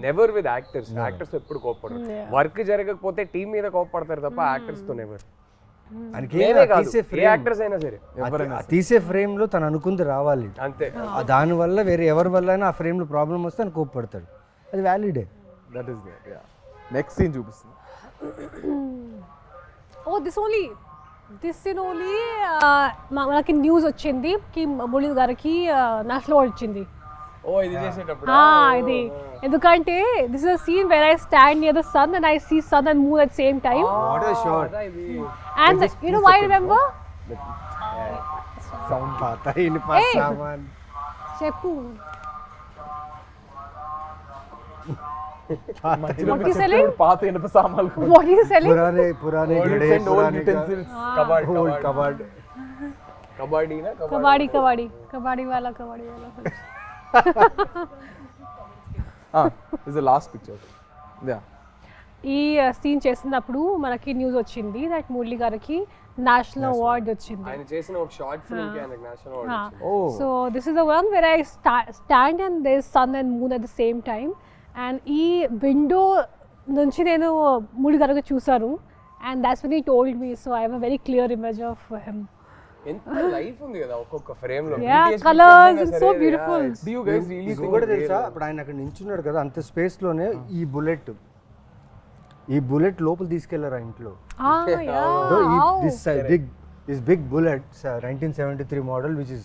never with actors. Actors ఎప్పుడు కోపడరు. Work జరగకపోతే టీం మీద కోపడతారు తప్ప యాక్టర్స్ తో నెవర్. యాక్టర్స్ అయినా సరే తీసే ఫ్రేమ్ లో తను అనుకుంది రావాలి అంతే. దాని వల్ల వేరే ఎవరి వల్ల అయినా ఆ ఫ్రేమ్ లో ప్రాబ్లం వస్తే అని కోపడతాడు. అది వ్యాలిడే. That is there. Yeah. Next scene చూపిస్తుంది. దిస్ సీన్ ఓన్లీ మనకి న్యూస్ వచ్చింది కి మురళి గారికి నేషనల్ అవార్డ్ వచ్చింది. ఇది చేసేటప్పుడు ఇది ఎందుకంటే this is a scene where I stand near the sun and I see sun and moon at same time. What a shot. And you know why I remember sound పాతా ఇన్ పాస్ సామాన్ చెప్పు. What is selling? పాత ఇనుప సామాన్లు. What is selling? పురానే గడే పురానే కబడ్ కబడ్డీ వాలా This is the last picture. Yeah. ఈ సీన్ చేసినప్పుడు మనకి న్యూస్ వచ్చింది దట్ మురళి గారికి నేషనల్ అవార్డ్ వచ్చింది. ఆయన చేసిన ఒక షార్ట్ ఫిల్మ్ కి ఆయనకి నేషనల్ అవార్డ్ వచ్చింది. So this is the one where I stand and there is sun and moon at the same time. And ఈ విండో నుంచి నేను మురళి గారికి చూసాను. And that's when he told me. So I have a very clear image of him. ఎంత life ఉంది కదా ఒక్కొక్క frame లో. Yeah, BTS colours, pictures అయినా it's సరే, so yeah, beautiful. it's- Do you guys really think ఇంకోటి తెలుసా, ఇప్పుడు ఆయన అక్కడ నించున్నాడు కదా, అంత స్పేస్ లోనే ఈ బుల్లెట్ లోపల తీసుకెళ్లారు ఆ ఇంట్లో. This big bullet, 1973 model, which is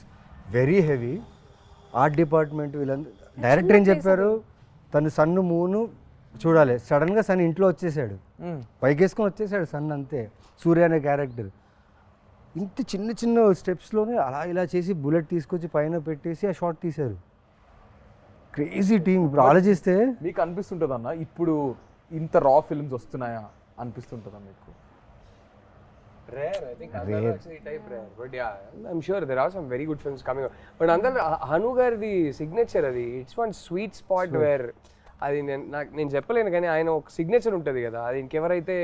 very heavy. Art department వీళ్ళందరూ, డైరెక్టర్ ఏం చెప్పారు, తను సన్ను మూను చూడాలి, సడన్ గా సన్ ఇంట్లో వచ్చేసాడు, పైకేసుకొని వచ్చేసాడు సన్, అంతే. సూర్య అనే క్యారెక్టర్ ఇంత చిన్న చిన్న స్టెప్స్లోనే అలా ఇలా చేసి బుల్లెట్ తీసుకొచ్చి పైన పెట్టేసి ఆ షాట్ తీశారు. Crazy team. ఇప్పుడు ఆలోచిస్తే మీకు అనిపిస్తుంటుంది అన్న ఇప్పుడు ఇంత రా ఫిల్మ్స్ వస్తున్నాయా అనిపిస్తుంటుందా మీకు? Rare, I think Andala Rakshasi type rare, but yeah, I'm sure there are some very good films coming up. But Andala Hanu gardi signature adi, it's one sweet spot where అది నేను చెప్పలేను కానీ ఆయన ఒక signature ఉంటుంది కదా, అది ఇంకెవరైతే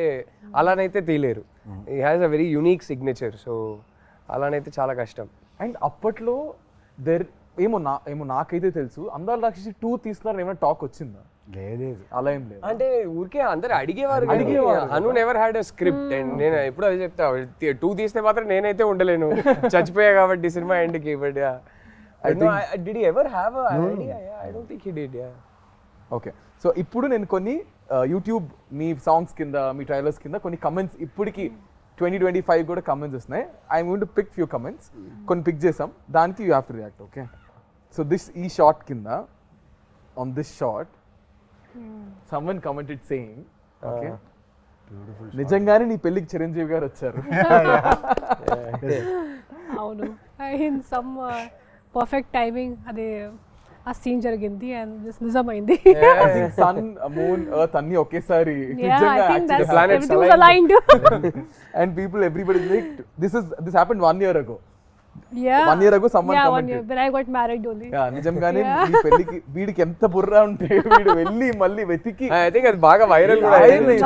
అలానైతే తీయలేరు. He has a very unique signature, so అలానైతే చాలా కష్టం. అండ్ అప్పట్లో ఏమో నాకైతే తెలుసు అందాల రాక్షసి 2 తీస్తున్నారు ఏమైనా టాక్ వచ్చిందా? లేదు, అలా ఏం లేదు. అంటే ఊరికే అందరు అడిగేవారు. Hanu never had a script. And నేను ఎప్పుడు అదే చెప్తా, 2 తీస్తే మాత్రం నేనైతే ఉండలేను, చచ్చిపోయా కాబట్టి సినిమా ఎండ్కి. But did he ever have a idea? I don't think he did. Okay, so ఇప్పుడు నేను కొన్ని యూట్యూబ్ మీ సాంగ్స్ కింద, మీ ట్రైలర్స్ కింద కొన్ని కమెంట్స్ ఇప్పటికి 2025 కూడా కమెంట్స్ వస్తున్నాయి. I'm going to pick few comments. కొన్ని పిక్ చేసాం, దానికి you have to react. Okay, so ఈ షార్ట్ కింద, on this short someone commented saying, okay, నిజంగానే నీ పెళ్ళికి చిరంజీవి గారు వచ్చారు. అవును, ఇన్ సమ్ పర్ఫెక్ట్ టైమింగ్ అది ఆ సీన్ జరిగింది అండ్ దిస్ నిజమైంది. సన్, మూన్, ఎర్త్ అన్ని ఒకేసారి and people, everybody like this happened 1 year ago. 1 year ago someone commented. When I got married only. నిజంగానే నీ పెళ్ళికి వీడికి ఎంత బుర్ర ఉంటే వీడు వెళ్ళి మళ్ళీ వెతికి, ఐ థింక్ అది బాగా వైరల్ కూడా అయింది.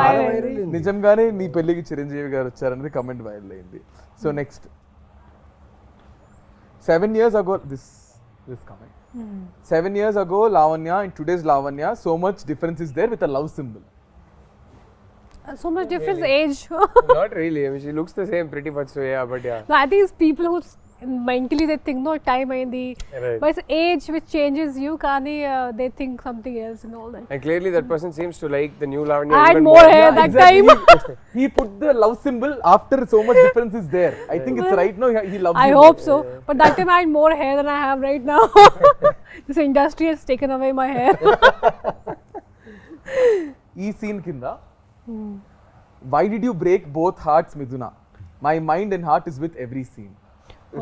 నిజంగానే నీ పెళ్ళికి చిరంజీవి గారు వచ్చారనేది కమెంట్ వైరల్ అయింది. So next 7 years ago this comment. 7 years ago Lavanya and today's Lavanya, so much difference is there with a love symbol. So much difference age. Not really. I mean, she looks the same pretty much, so yeah, but yeah. No, I think it's people who mentally they think no time aindi, Right. but it's age which changes you, kani they think something else and all that. And clearly that person seems to like the new Lavanya I had even more hair Yeah, that exactly. time. He put the love symbol after so much difference is there. I think it's right now he loves I you hope more. so, but that time I had more hair than I have right now. This industry has taken away my hair. ఈ scene కింద, why did you break both hearts, Miduna? My mind and heart is with every scene.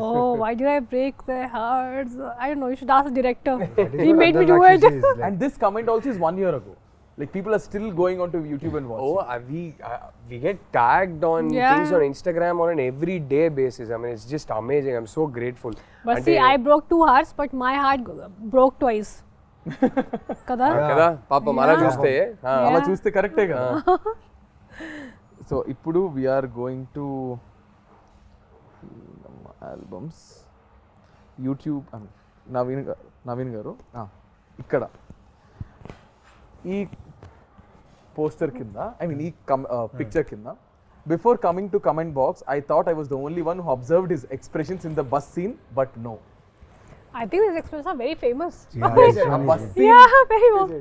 Oh, why did I break their hearts? I don't know, you should ask the director. He made me do it. And this comment also is 1 year ago. Like people are still going onto YouTube and watching. Oh, we get tagged on Yeah. things on Instagram on an everyday basis. I mean, it's just amazing. I'm so grateful. But see, I broke 2 hearts, but my heart broke twice. Kada? కదా పాపం అలా చూస్తే అలా చూస్తే కరెక్టే కదా. So ఇప్పుడు we're going to albums. YouTube Naveen garu ఇక్కడ ఈ పోస్టర్ కింద, ఐ మీన్ ఈ పిక్చర్ కింద, before coming to comment box I thought I was the only one who observed his expressions in the bus scene, but no. I think these expressions are very famous. A bus scene. Yeah, very famous.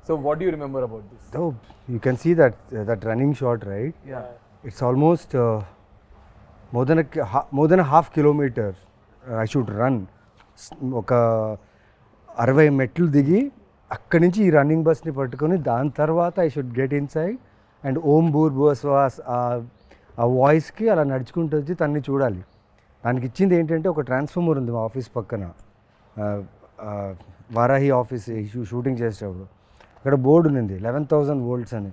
So what do you remember about this? Oh, you can see that running shot, right? Yeah. It's almost more than a half kilometer I should run. ఒక 60 మెట్లు దిగి అక్కడి నుంచి ఈ running బస్ని పట్టుకొని దాని తర్వాత I should get inside and ఓం భూర్ భువస్వాస్ ఆ వాయిస్కి అలా నడుచుకుంటూ వచ్చి తన్ని చూడాలి. దానికి ఇచ్చింది ఏంటంటే ఒక ట్రాన్స్ఫార్మర్ ఉంది మా ఆఫీస్ పక్కన, వారాహి ఆఫీస్ షూటింగ్ చేసేటప్పుడు అక్కడ బోర్డు ఉంది 11,000 volts అని.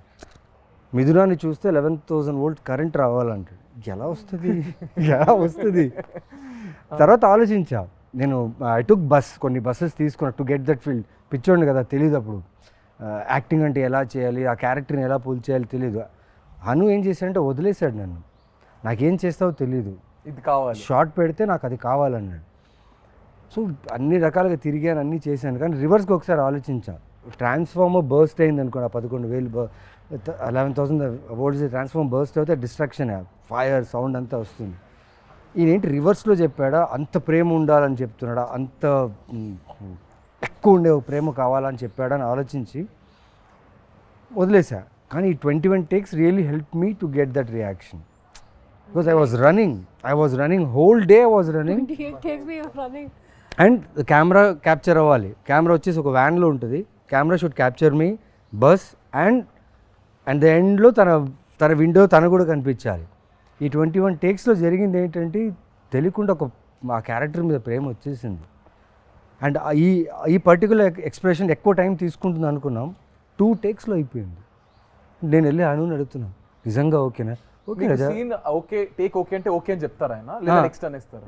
మిథునాన్ని చూస్తే 11,000 volts కరెంట్ రావాలంటే ఎలా వస్తుంది తర్వాత ఆలోచించా నేను. ఐ టుక్ బస్, కొన్ని బస్సెస్ తీసుకున్నా టు గెట్ దట్ ఫీల్డ్. పిచ్చోండి కదా, తెలియదు అప్పుడు యాక్టింగ్ అంటే ఎలా చేయాలి, ఆ క్యారెక్టర్ని ఎలా పుల్ చేయాలి తెలియదు. హను ఏం చేశాడంటే వదిలేశాడు నన్ను, నాకేం చేస్తావో తెలీదు, ఇది కావాలి, షార్ట్ పెడితే నాకు అది కావాలన్నాడు. సో అన్ని రకాలుగా తిరిగాను, అన్నీ చేశాను. కానీ రివర్స్కి ఒకసారి ఆలోచించా, ట్రాన్స్ఫార్మర్ బర్స్ట్ అయింది అనుకోండి, 11,000 11,000 volts ట్రాన్స్ఫార్మర్ బర్స్ట్ అయితే డిస్ట్రాక్షన్, ఫైర్ సౌండ్ అంతా వస్తుంది. ఈయనేంటి రివర్స్లో చెప్పాడా, అంత ప్రేమ ఉండాలని చెప్తున్నాడా, అంత ఎక్కువ ఉండే ఒక ప్రేమ కావాలని చెప్పాడని ఆలోచించి వదిలేసా. కానీ ఈ 21 takes really help me to get that reaction. Because I was running whole day I was running. 28 takes me running. And camera capture అవ్వాలి. కెమెరా వచ్చేసి ఒక వ్యాన్లో ఉంటుంది. Camera should capture me bus and the ఎండ్లో తన window తను కూడా కనిపించాలి. ఈ 21 takesలో జరిగింది ఏంటంటే తెలియకుండా ఆ క్యారెక్టర్ మీద ప్రేమ వచ్చేసింది. అండ్ ఈ పర్టికులర్ ఎక్స్ప్రెషన్ ఎక్కువ టైం తీసుకుంటుంది అనుకున్నాం, 2 takesలో అయిపోయింది. నేను వెళ్ళి అనుని అడుగుతున్నాను, నిజంగా ఓకేనా? Okay scene okay, take okay అంటే ఓకే అని చెప్తారా ఆయన, లేదా నెక్స్ట్ అనేస్తారా?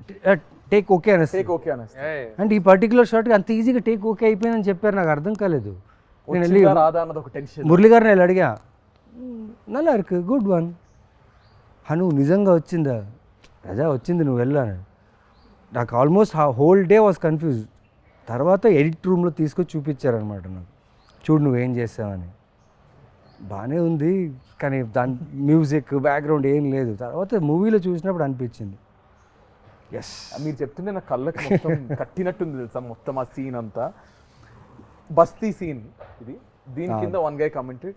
టేక్ ఓకే అనేసి. టేక్ ఓకే అనేస్తారు. అంటే ఈ పర్టికులర్ షాట్కి అంత ఈజీగా టేక్ ఓకే అయిపోయిందని చెప్పారు, నాకు అర్థం కాలేదు. నేను వెళ్ళి రాదా అన్నది ఒక టెన్షన్. మురళి గారిని వెళ్ళి అడిగా, నల్లా ఇருக்கு గుడ్ వన్ హను, నిజంగా వచ్చిందా? రజా వచ్చింది, నువ్వు వెళ్ళాను. నాకు almost whole day was confuse. తర్వాత ఎడిట్ రూమ్లో తీసుకొచ్చి చూపించారనమాట నాకు, చూడు నువ్వేం చేసావని. బాగానే ఉంది కానీ దాని మ్యూజిక్ బ్యాక్గ్రౌండ్ ఏం లేదు. తర్వాత మూవీలో చూసినప్పుడు అనిపించింది ఎస్. మీరు చెప్తుంటే నా కళ్ళకి మొత్తం కట్టినట్టుంది తెలుసా మొత్తం ఆ సీన్ అంతా. బస్తీ సీన్ ఇది. దీని కింద one guy commented,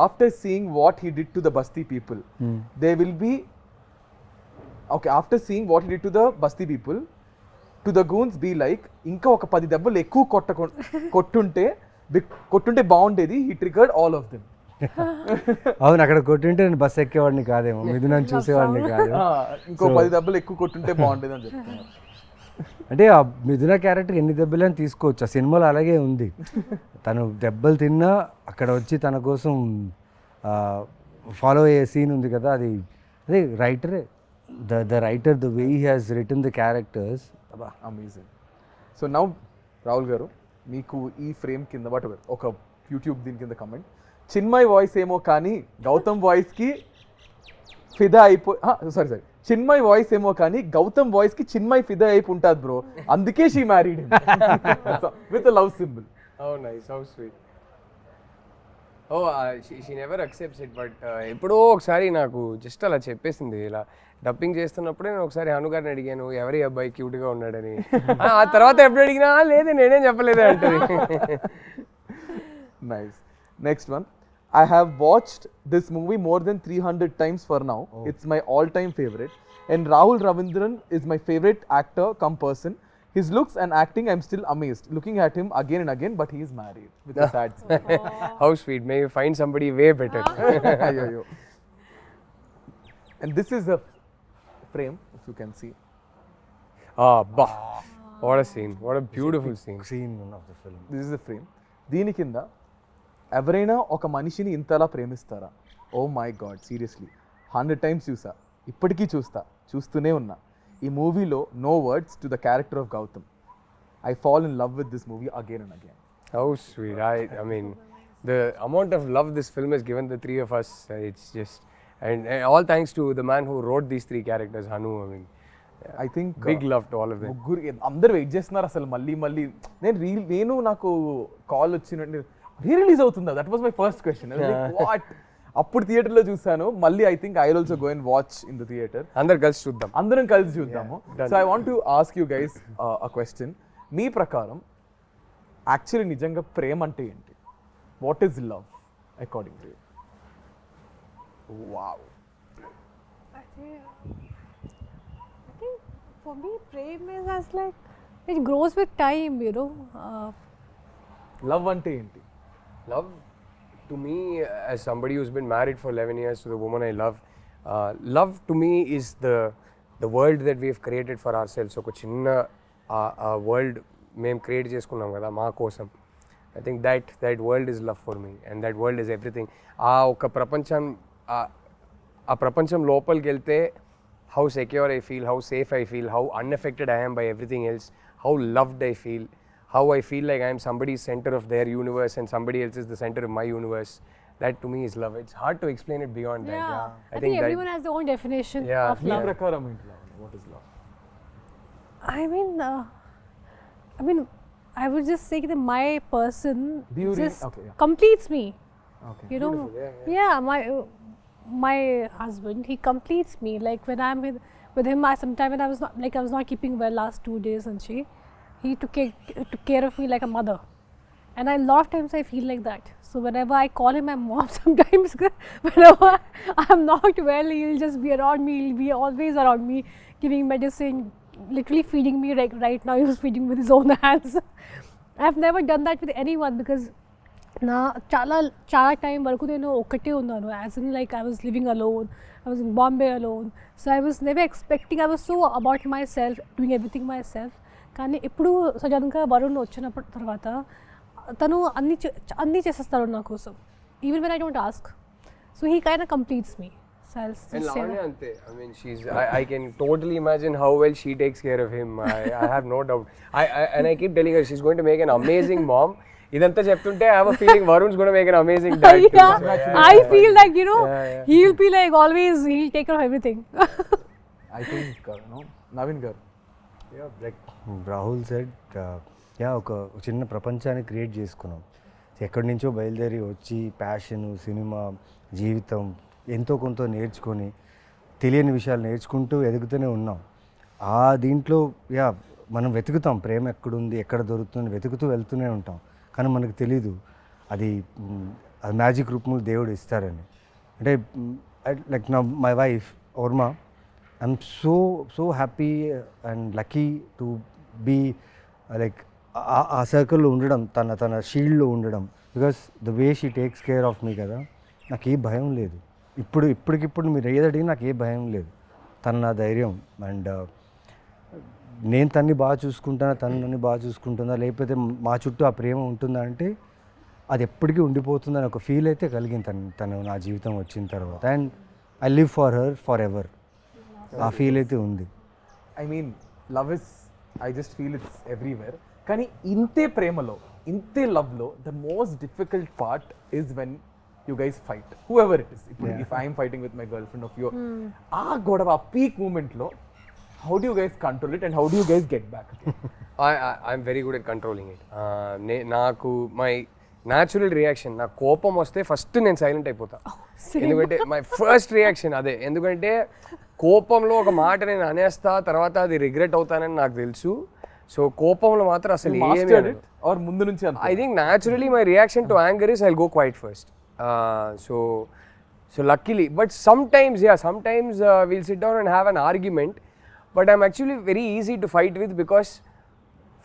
after seeing what he did to the basti people they will be okay, after seeing what he did to the basti people to the goons be like, ఇంకా ఒక 10 దెబ్బలు ఎక్కువ కొట్టుంటే బాగుండేది. He triggered all of them. అవును, అక్కడ కొట్టుంటే నేను bus ఎక్కేవాడిని కాదేమో, మిథునం చూసేవాడిని కాదు. ఇంకో 10 దెబ్బలు ఎక్కువ కొట్టుంటే బాగుండేది అని చెప్తున్నారు. అంటే ఆ మిథున క్యారెక్టర్ ఎన్ని దెబ్బలని తీసుకోవచ్చు, ఆ సినిమాలో అలాగే ఉంది. తను దెబ్బలు తిన్నా అక్కడ వచ్చి తన కోసం ఫాలో అయ్యే సీన్ ఉంది కదా, అదే రైటరే, the writer, the way he has written the characters, amazing. So now Rahul garu, మీకు ఈ ఫ్రేమ్ కింద వాటెవర్ ఒక యూట్యూబ్ దీని కింద కమెంట్, చిన్మయ్ వాయిస్ ఏమో కానీ గౌతమ్ వాయిస్కి ఫిదా సారీ చిన్మయ్ వాయిస్ ఏమో కానీ గౌతమ్ వాయిస్కి చిన్మయ్ ఫిదా అయిపోయి ఉంటుంది బ్రో, అందుకే she married with love symbol. Oh, nice. How sweet. Oh, she never accepts it, but ఎప్పుడో ఒకసారి నాకు జస్ట్ అలా చెప్పేసింది. ఇలా డబ్బింగ్ చేస్తున్నప్పుడే నేను ఒకసారి హను గారిని అడిగాను, ఎవరి అబ్బాయి క్యూట్గా ఉన్నాడని. ఆ తర్వాత ఎప్పుడు అడిగినా లేదు నేనేం చెప్పలేదే అంటది. Nice. Next one, I have watched this movie more than 300 times for now. It's my all-time favorite. And Rahul Ravindran is my favorite actor come person. His looks and acting, I'm still amazed. Looking at him again and again, but he is married with a sad smile. How sweet. May you find somebody way better. Ayyo. And this is the frame, if you can see. Bah. What a scene. What a beautiful scene. of the film. This is the frame. దీని కింద ఎవరైనా ఒక మనిషిని ఇంతలా ప్రేమిస్తారా? Oh my god, seriously 100 times చూసా, ఇప్పటికీ చూస్తూనే ఉన్నా. ఈ మూవీలో no words to the character of Gautham. I fall in love with this movie again and again. How sweet. I mean, the amount of love this film has given the three of us, it's just, and all thanks to the man who wrote these 3 characters, Hanu. I mean, I think big love to all of them. ముగ్గురు అందరు wait చేస్తున్నారు అసలు మళ్ళీ. నేను నాకు call వచ్చినట్టు release అవుతుందా, that was my first question. What, అప్పుడు థియేటర్లో చూసాను, మళ్ళీ I think I will also go and watch in the theatre. అందరం కలిసి చూద్దాము. So I want to ask you guys a question. మీ ప్రకారం యాక్చువల్లీ నిజంగా ప్రేమ అంటే ఏంటి? What is love according to you? Wow. I think for me, prem is as like it grows with time, you know. Love అంటే ఏంటి? Love, to me, as somebody who's been married for 11 years to the woman I love, love to me is the world that we've created for ourselves. ఒక చిన్న world మేము create చేసుకున్నాం కదా మా కోసం. I think that world is love for me, and that world is everything. ఒక ప్రపంచం లోపలికి వెళ్తే how secure I feel, how safe I feel, how unaffected I am by everything else, how loved I feel, how I feel like I am somebody's center of their universe and somebody else is the center of my universe. That to me is love. It's hard to explain it beyond that. Yeah. I think everyone has their own definition of me love. ప్రకారం ఏంటి love? What is love? I mean, I would just say that my person just completes me. Okay. You know, yeah, my husband, he completes me. Like when I'm with him, sometime when I was not keeping well last 2 days, and he took care of me like a mother. And a lot of times I feel like that. So whenever I call him my mom, sometimes whenever I'm not well, he'll just be around me. He'll be always around me, giving medicine, literally feeding me. Like right now, he was feeding with his own hands. I've never done that with anyone because na chala time varaku nenu okate unnanu. As in, like, I was living alone. I was in Bombay alone. So I was never expecting. I was so about myself, doing everything myself. కానీ ఎప్పుడు సడన్గా వరుణ్ వచ్చినప్పుడు తర్వాత తను అన్నీ చేసేస్తాడు నా కోసం, even when I don't ask. So he kind of completes me. And Lavanya ante, I mean, I can totally imagine how well she takes care of him. I have no doubt. I keep telling her she's going to make an amazing mom. Idantha cheptunte I have a feeling Varun's going to make an amazing dad too. I feel like, he'll be like always, he'll take care of everything. I think Naveen garu, like Rahul said, ఒక చిన్న ప్రపంచాన్ని create చేసుకున్నాం. ఎక్కడి నుంచో బయలుదేరి వచ్చి passion, cinema, జీవితం ఎంతో కొంత నేర్చుకొని తెలియని విషయాలు నేర్చుకుంటూ ఎదుగుతూనే ఉన్నాం. ఆ దీంట్లో మనం వెతుకుతాం ప్రేమ ఎక్కడుంది, ఎక్కడ దొరుకుతుంది, వెతుకుతూ వెళ్తూనే ఉంటాం. కానీ మనకు తెలీదు అది మ్యాజిక్ రూపంలో దేవుడు ఇస్తారని. అంటే like my wife Orma, I'm so happy and lucky to be like ఆ సర్కిల్లో ఉండడం, తన షీల్డ్లో ఉండడం. Because the way she takes care of me కదా, నాకు ఏ భయం లేదు. ఇప్పటికిప్పుడు మీరు ఏదడిగి నాకు ఏ భయం లేదు. తను నా ధైర్యం. అండ్ నేను తన్ని బాగా చూసుకుంటానా, తను నన్ను బాగా చూసుకుంటుందా, లేకపోతే మా చుట్టూ ఆ ప్రేమ ఉంటుందా అంటే అది ఎప్పటికీ ఉండిపోతుందని ఒక ఫీల్ అయితే కలిగింది తను నా జీవితం వచ్చిన తర్వాత. And I live for her for ever. ఆ ఫీల్ అయితే ఉంది. I mean love is, I just feel it's everywhere. కానీ ఇంతే ప్రేమలో, ఇంతే లవ్లో the most difficult part is when you guys fight, whoever it is. If I am fighting with my girlfriend of you, గొడవ peak moment lo, how do you guys control it and how do you guys get back? I'm very good at controlling it. నాకు my natural reaction, నా కోపం వస్తే first నేను silent అయిపోతా. ఎందుకంటే my first reaction అదే. ఎందుకంటే కోపంలో ఒక మాట నేను అనేస్తా, తర్వాత అది రిగ్రెట్ అవుతానని నాకు తెలుసు. సో కోపంలో మాత్రం అసలు ఏమీ ముందు నుంచి I think naturally my reaction to anger is I'll go quiet first. So luckily, but sometimes we'll sit down and have an argument, but I'm actually very easy to fight with because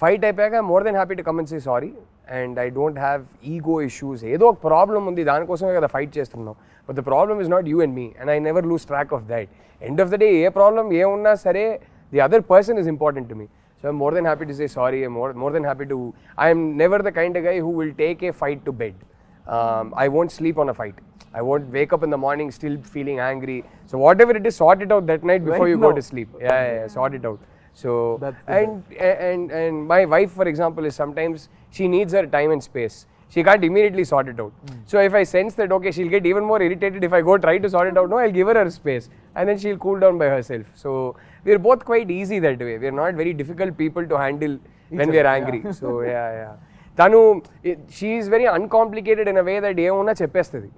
fight అయిపోయాక I'm more than happy to come and say sorry, and I don't have ego issues. ఏదో ఒక problem ఉంది, దానికోసమే కదా fight చేస్తున్నాం. But the problem is not you and me, and I never lose track of that. End of the day, A problem ఏమున్నా సరే the other person is important to me. So I'm more than happy to say sorry. I'm more than happy to. I am never the kind of guy who will take a fight to bed. I won't sleep on a fight. I won't wake up in the morning still feeling angry. So whatever it is, sort it out that night before you go to sleep. Yeah, sort it out. So and my wife, for example, is sometimes she needs her time and space. She can't immediately sort it out. So if I sense that okay, she'll get even more irritated if I go try to sort it out. No, I'll give her space, and then she'll cool down by herself. So we're both quite easy that way. We're not very difficult people to handle when we're angry. So yeah. Tanu, she is very uncomplicated in a way that ఏమున్నా చెప్పేస్తుంది.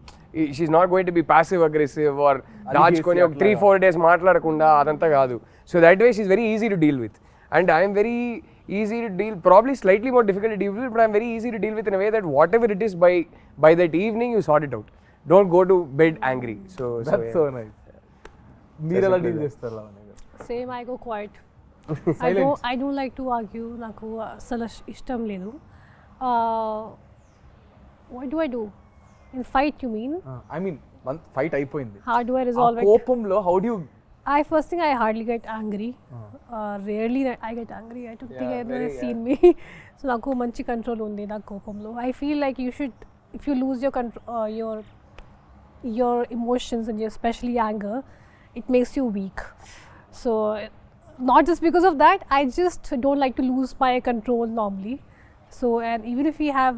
She's not going to be passive aggressive or దాచుకొని ఒక 3-4 days మాట్లాడకుండా అదంతా కాదు. So that way she's very easy to deal with, and I am very easy to deal, probably slightly more difficult to deal with, but I'm very easy to deal with in a way that whatever it is, by that evening you sort it out. Don't go to bed angry. That's so nice. మీరు ఎలా deal చేస్తారు లావణ్య గారు? Same, I go quiet. I don't like to argue. నాకు అసలు ఇష్టం లేదు. What do I do? In fight, you mean? I mean, fight అయిపోయింది. How do I resolve it? కోపంలో how do you? First thing, I hardly get angry. Rarely I get angry. I don't think I've seen me. So నాకు మంచి control ఉంది నా కోపంలో. I feel like you should, if you lose your control, your emotions and especially anger, it makes you weak. So not just because of that, I just don't like to lose my control normally. So, and even if we have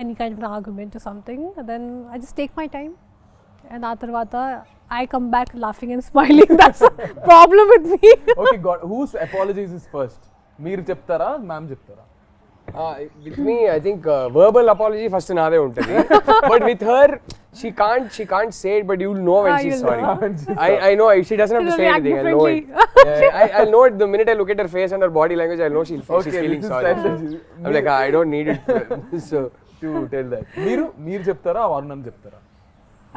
any kind of an argument or something, then I just take my time, and atarvata I come back laughing and smiling. That's a problem with me. Okay, God, whose apologies is first? మీరు చెప్తారా, ma'am చెప్తారా? With me, I think verbal apology first నాదే ఉంటుంది. But with her, she can't say it, but you'll know when she's sorry. I know she doesn't have to say anything. I'll know it. I'll know it the minute I look at her face and her body language. I'll know she's feeling sorry. I'm like, I don't need it. So to tell that. మీరు చెప్తారా వరుణ్ చెప్తారా?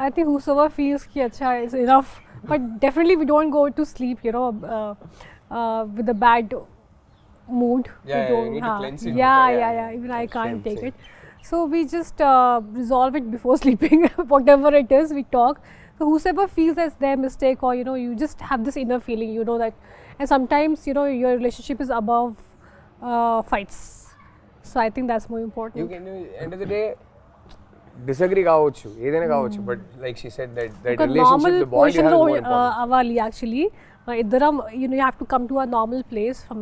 I think whosoever feels ki acha is enough, but definitely we don't go to sleep, with a bad mood. Yeah, We you don't- need to cleanse it Yeah, before, yeah, yeah. Even I can't Same, take same. it. So we just resolve it before sleeping. Whatever it is, we talk. So whosoever feels that's their mistake, or you just have this inner feeling, that. And sometimes your relationship is above fights. So I think that's more important. you can, end of the day, disagree కావచ్చు, ఏదైనా కావచ్చు, but like she said, that ఒక relationship, normal the bond you have is more పొజిషన్లో important. అవ్వాలి actually ఇద్దరం you have to come to a normal place from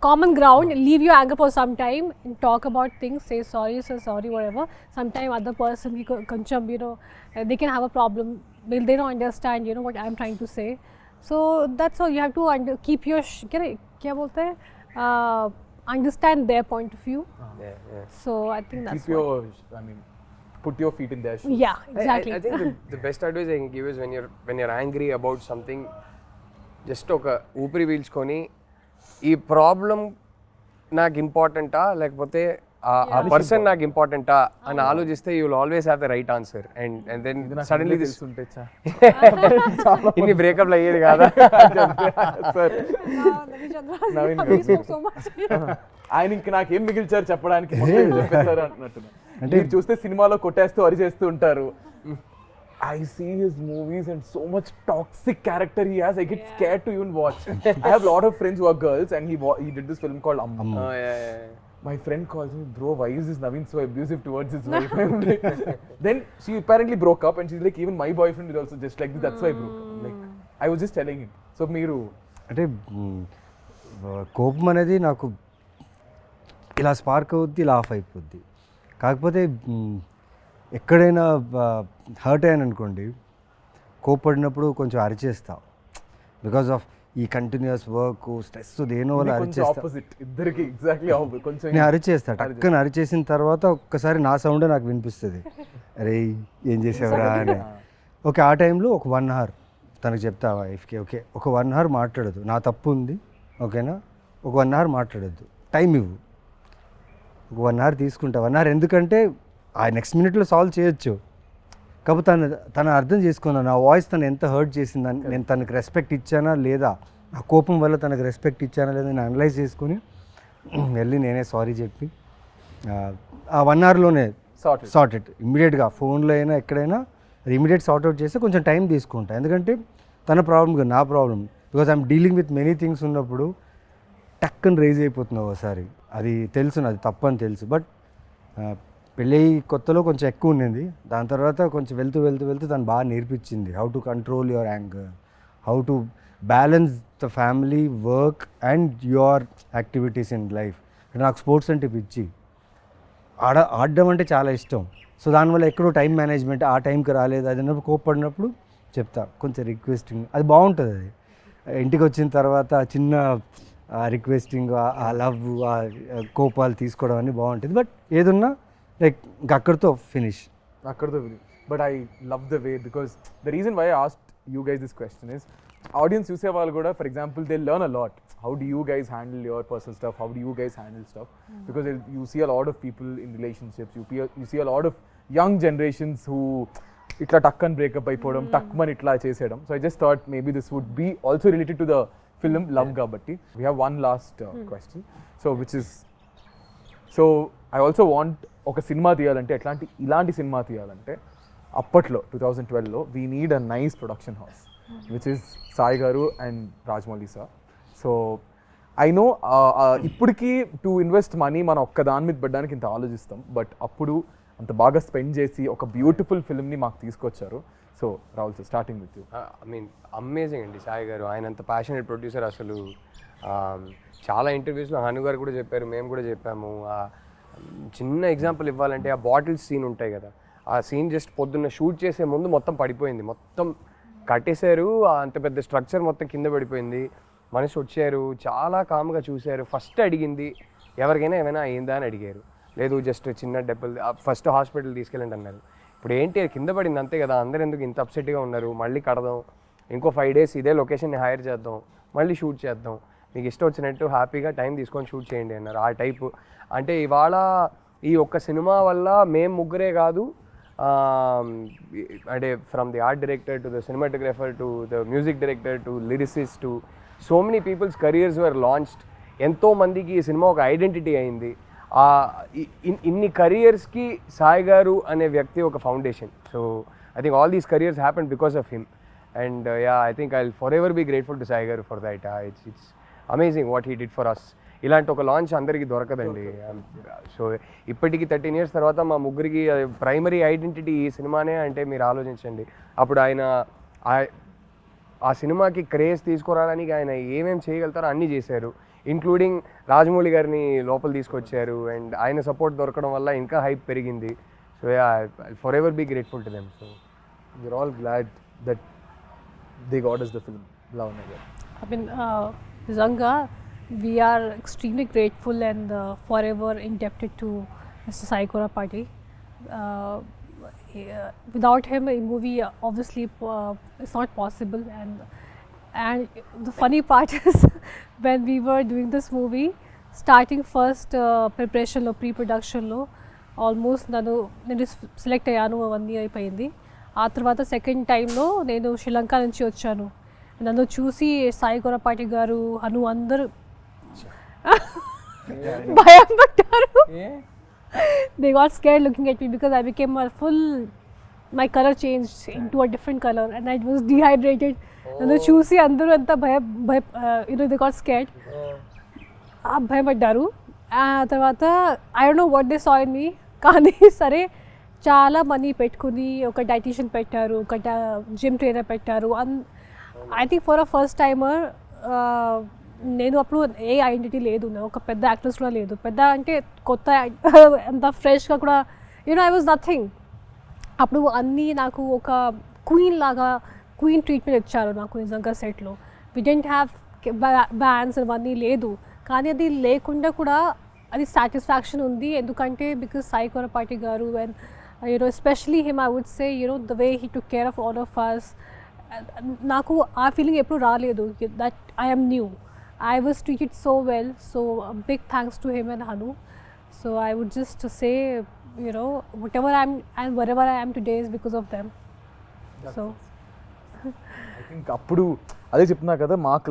common ground leave your anger for some time and talk about things, say sorry whatever. Sometime other person ki koncham they can have a problem, they don't understand what I'm trying to say. So that's all, you have to keep your kya bolte hai, understand their point of view. Yeah. So I think that's keep your put your feet in their shoes. yeah, exactly. I think the best advice I can give is when you're angry about something, just ఒక ఊపిరి పీల్చుకొని ఈ problem నాకు ఇంపార్టెంటా లేకపోతే ఆ person నాకు ఇంపార్టెంటా అని ఆలోచిస్తే you will always have the right answer. And then suddenly this ఇన్ని బ్రేకప్లు అయ్యేది కాదా నవీన్ ఆయన ఇంక నాకేం మిగిల్చారు చెప్పడానికి చెప్పేశారు అంటున్నారు. అంటే చూస్తే సినిమాలో కొట్టేస్తూ అరిచేస్తూ ఉంటారు. I see his movies and so much toxic character he has. I get scared to even watch. I have a lot of friends who are girls, and he did this film called Amma. Oh yeah. My friend calls me, bro, why is this Naveen so abusive towards his wife? I'm like, then she apparently broke up, and she's like, even my boyfriend is also just like this. That's why I broke up. Like, I was just telling him. So మీరు అంటే కోపం అనేది నాకు ఇలా spark అవుద్ది, ఇలా of అయిపోద్ది. కాకపోతే ఎక్కడైనా హర్ట్ అయ్యాను అనుకోండి, కోప్పడినప్పుడు కొంచెం అరిచేస్తా. బికాస్ ఆఫ్ ఈ కంటిన్యూస్ వర్క్ స్ట్రెస్ దేనో వల్ల అరిచేస్తా. నేను అరిచేస్తా, టక్కన అరిచేసిన తర్వాత ఒక్కసారి నా సౌండే నాకు వినిపిస్తుంది, అరే ఏం చేసావురా అని. ఓకే, ఆ టైంలో ఒక 1 hour తనకు చెప్తా వైఫ్కి, ఓకే ఒక 1 hour మాట్లాడదు, నా తప్పు ఉంది ఓకేనా, ఒక 1 hour మాట్లాడద్దు, టైం ఇవ్వు, ఒక 1 hour తీసుకుంటా. 1 hour ఎందుకంటే ఆ నెక్స్ట్ మినిట్లో సాల్వ్ చేయొచ్చు. కాకపోతే తను అర్థం చేసుకున్నాను నా వాయిస్ తను ఎంత హర్ట్ చేసిందని, నేను తనకు రెస్పెక్ట్ ఇచ్చానా లేదా, నా కోపం వల్ల తనకు రెస్పెక్ట్ ఇచ్చానా లేదా నేను అనలైజ్ చేసుకొని వెళ్ళి నేనే సారీ చెప్పి ఆ 1 hourలోనే సార్ట్ ఇట్ ఇమ్మీడియట్గా. ఫోన్లో అయినా ఎక్కడైనా ఇమీడియట్ సార్ట్ అవుట్ చేస్తే కొంచెం టైం తీసుకుంటా, ఎందుకంటే తన ప్రాబ్లం కాదు నా problem. Because I'm dealing with many things ఉన్నప్పుడు టక్కని రేజ్ అయిపోతున్నావు ఒకసారి, అది తెలుసు, అది తప్పు అని తెలుసు. బట్ పెళ్ళి కొత్తలో కొంచెం ఎక్కువ ఉండింది, దాని తర్వాత కొంచెం వెళ్తూ తను బాగా నేర్పించింది how to control your anger, how to balance the family, work and your activities in life. నాకు స్పోర్ట్స్ అంటే పిచ్చి, ఆడడం అంటే చాలా ఇష్టం. సో దానివల్ల ఎక్కడో టైం మేనేజ్మెంట్ ఆ టైంకి రాలేదు, అది అన్నప్పుడు కోప్పడినప్పుడు చెప్తా కొంచెం రిక్వెస్టింగ్, అది బాగుంటుంది. అది ఇంటికి వచ్చిన తర్వాత చిన్న రిక్వెస్టింగ్, ఆ లవ్, ఆ కోపాలు తీసుకోవడం అన్నీ బాగుంటుంది. బట్ ఏదున్నా లైక్ అక్కడితో finish. But I love the way, because the reason why I asked you guys this question is, audience చూసే వాళ్ళు కూడా for example they learn a lot. How do you guys handle your personal stuff? How do you guys handle stuff? Because you see a lot of people in relationships, you see a lot of young generations who itla takkan breakup అయిపోవడం, takman itla చేసేయడం. So I just thought maybe this would be also related to the film Love Gabatti. We have one last question, so which is, so I also want oka cinema తీయాలంటే ఇలాంటి cinema తీయాలంటే అప్పట్లో 2012లో we need a nice production house, which is Sai Garu and Rajmouli sir. So I know ఇప్పటికీ to invest money మనం ఒక్క దాని మీద పెట్టడానికి ఇంత ఆలోచిస్తాం, బట్ అప్పుడు అంత బాగా స్పెండ్ చేసి ఒక బ్యూటిఫుల్ ఫిల్మ్ని మాకు తీసుకొచ్చారు. So Rahul sir, starting with you. I mean amazing అండి సాయి గారు, ఆయన అంత ప్యాషనేట్ ప్రొడ్యూసర్. అసలు చాలా ఇంటర్వ్యూస్లో హను గారు కూడా చెప్పారు, మేము కూడా చెప్పాము. చిన్న ఎగ్జాంపుల్ ఇవ్వాలంటే ఆ బాటిల్స్ సీన్ ఉంటాయి కదా, ఆ సీన్ జస్ట్ పొద్దున్న షూట్ చేసే ముందు మొత్తం పడిపోయింది, మొత్తం కట్టేశారు, అంత పెద్ద స్ట్రక్చర్ మొత్తం కింద పడిపోయింది. మనిషి వచ్చారు, చాలా కామ్గా చూశారు. ఫస్ట్ అడిగింది ఎవరికైనా ఏమైనా అయిందా అని అడిగారు. లేదు జస్ట్ చిన్న దెబ్బలు, ఫస్ట్ హాస్పిటల్ తీసుకెళ్ళండి అన్నారు. ఇప్పుడు ఏంటి కింద పడింది అంతే కదా, అందరు ఎందుకు ఇంత అప్సెట్గా ఉన్నారు, మళ్ళీ కడదాం, ఇంకో 5 days ఇదే లొకేషన్ని హైర్ చేద్దాం, మళ్ళీ షూట్ చేద్దాం, మీకు ఇష్టం వచ్చినట్టు హ్యాపీగా టైం తీసుకొని షూట్ చేయండి అన్నారు. ఆ టైపు అంటే ఇవాళ ఈ ఒక్క సినిమా వల్ల మేము ముగ్గురే కాదు, అంటే from the art director to the cinematographer to the music director to lyricist to so many peoples careers were launched. ఎంతోమందికి ఈ సినిమా ఒక ఐడెంటిటీ అయింది. ఇన్ని కెరియర్స్కి సాయి గారు అనే వ్యక్తి ఒక foundation. So I think all these careers happen because of him. And I think I will forever be grateful to Sai garu for that. It's amazing what he did for us. ఇలాంటి ఒక launch అందరికీ దొరకదండి. So ఇప్పటికి 13 years తర్వాత మా ముగ్గురికి primary identity ఈ సినిమానే అంటే మీరు ఆలోచించండి. అప్పుడు ఆయన ఆ సినిమాకి క్రేజ్ తీసుకురావడానికి ఆయన ఏమేమి చేయగలుగుతారో అన్నీ చేశారు. ఇంక్లూడింగ్ రాజమౌళి గారిని లోపల తీసుకొచ్చారు. అండ్ ఆయన సపోర్ట్ దొరకడం వల్ల ఇంకా హైప్ పెరిగింది. So forever be grateful to them. So we are all glad that they got us the film. Lavanya garu. I mean, Zanga, we are extremely grateful and forever indebted to Mr. Sai Tripathi. Without him, a movie obviously is not possible. And the funny part is when we were doing this movie, starting first preparation lo, pre-production lo, almost నేను select అయ్యాను 1 year అయిపోయింది. ఆ తర్వాత second టైంలో నేను శ్రీలంక నుంచి వచ్చాను. నన్ను చూసి సాయి కొరపాటి గారు అను అందరూ భయం పడ్డారు. They got scared looking at me because I became my color changed into a different color and I was dehydrated. నన్ను చూసి అందరూ అంతా they got scared. భయపడ్డారు. ఆ తర్వాత I don't know what they saw in me. కానీ సరే చాలా మనీ పెట్టుకుని ఒక డైటీషియన్ పెట్టారు, ఒక జిమ్ ట్రైనర్ పెట్టారు. I think for a first timer నేను అప్పుడు ఏ ఐడెంటిటీ లేదు, ఒక పెద్ద యాక్ట్రెస్ కూడా లేదు. పెద్ద అంటే కొత్త అంత ఫ్రెష్గా కూడా ఐ వాజ్ నథింగ్. అప్పుడు అన్నీ నాకు ఒక క్వీన్ ట్రీట్మెంట్ ఇచ్చారు నాకు నిజంగా సెట్లో. వి డెంట్ హ్యావ్ బ్యాండ్స్ అవన్నీ లేదు, కానీ అది లేకుండా కూడా అది సాటిస్ఫాక్షన్ ఉంది. ఎందుకంటే బికాస్ సాయి కొరపాటి గారు and especially him, I would say, the way he took care of all of us. నాకు ఆ ఫీలింగ్ ఎప్పుడు రాలేదు that I am new. I was treated so well, so a big thanks to him and Hanu. So I would just say, whatever I am and wherever I am today is because of them. So I think అప్పుడు అదే చెప్తున్నా కదా, మాకు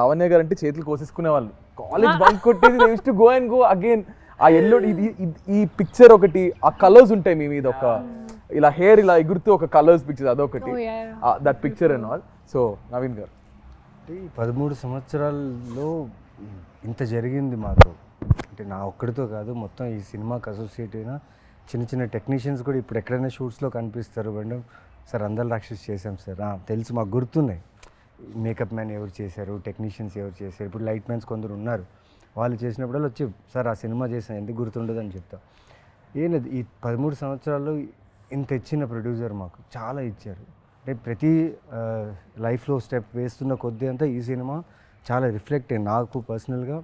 లావణ్య గారు అంటే చేతులు కోసేసుకునే వాళ్ళు. College bunk కొట్టేది, they used to go and go again. ఆ ఎల్లో ఈ పిక్చర్ ఒకటి, ఆ కలర్స్ ఉంటాయి మీ మీద, ఒక ఇలా హెయిర్ ఇలా ఎగురుతూ ఒక కలర్స్ పిక్చర్, అదొకటి, that picture and all. So Naveen గారు, 13 సంవత్సరాల్లో ఇంత జరిగింది మాతో. అంటే నా ఒక్కడితో కాదు, మొత్తం ఈ సినిమాకి అసోసియేట్ అయిన చిన్న చిన్న టెక్నీషియన్స్ కూడా ఇప్పుడు ఎక్కడైనా షూట్స్లో కనిపిస్తారు. మేడం సార్ అందల రాక్షసి చేసాం సార్, తెలుసు మాకు గుర్తున్నాయి. మేకప్ మ్యాన్ ఎవరు చేశారు, టెక్నీషియన్స్ ఎవరు చేశారు, ఇప్పుడు లైట్ మ్యాన్స్ కొందరు ఉన్నారు, వాళ్ళు చేసినప్పుడల్లా వచ్చి సార్ ఆ సినిమా చేసాను ఎందుకు గుర్తుండదు అని చెప్తా. ఏంటది ఈ 13 సంవత్సరాల్లో ఇంత ఇచ్చిన ప్రొడ్యూసర్ మాకు చాలా ఇచ్చారు. అంటే ప్రతి లైఫ్లో స్టెప్ వేస్తున్న కొద్దీ అంతా ఈ సినిమా చాలా రిఫ్లెక్ట్ అయ్యింది నాకు పర్సనల్గా.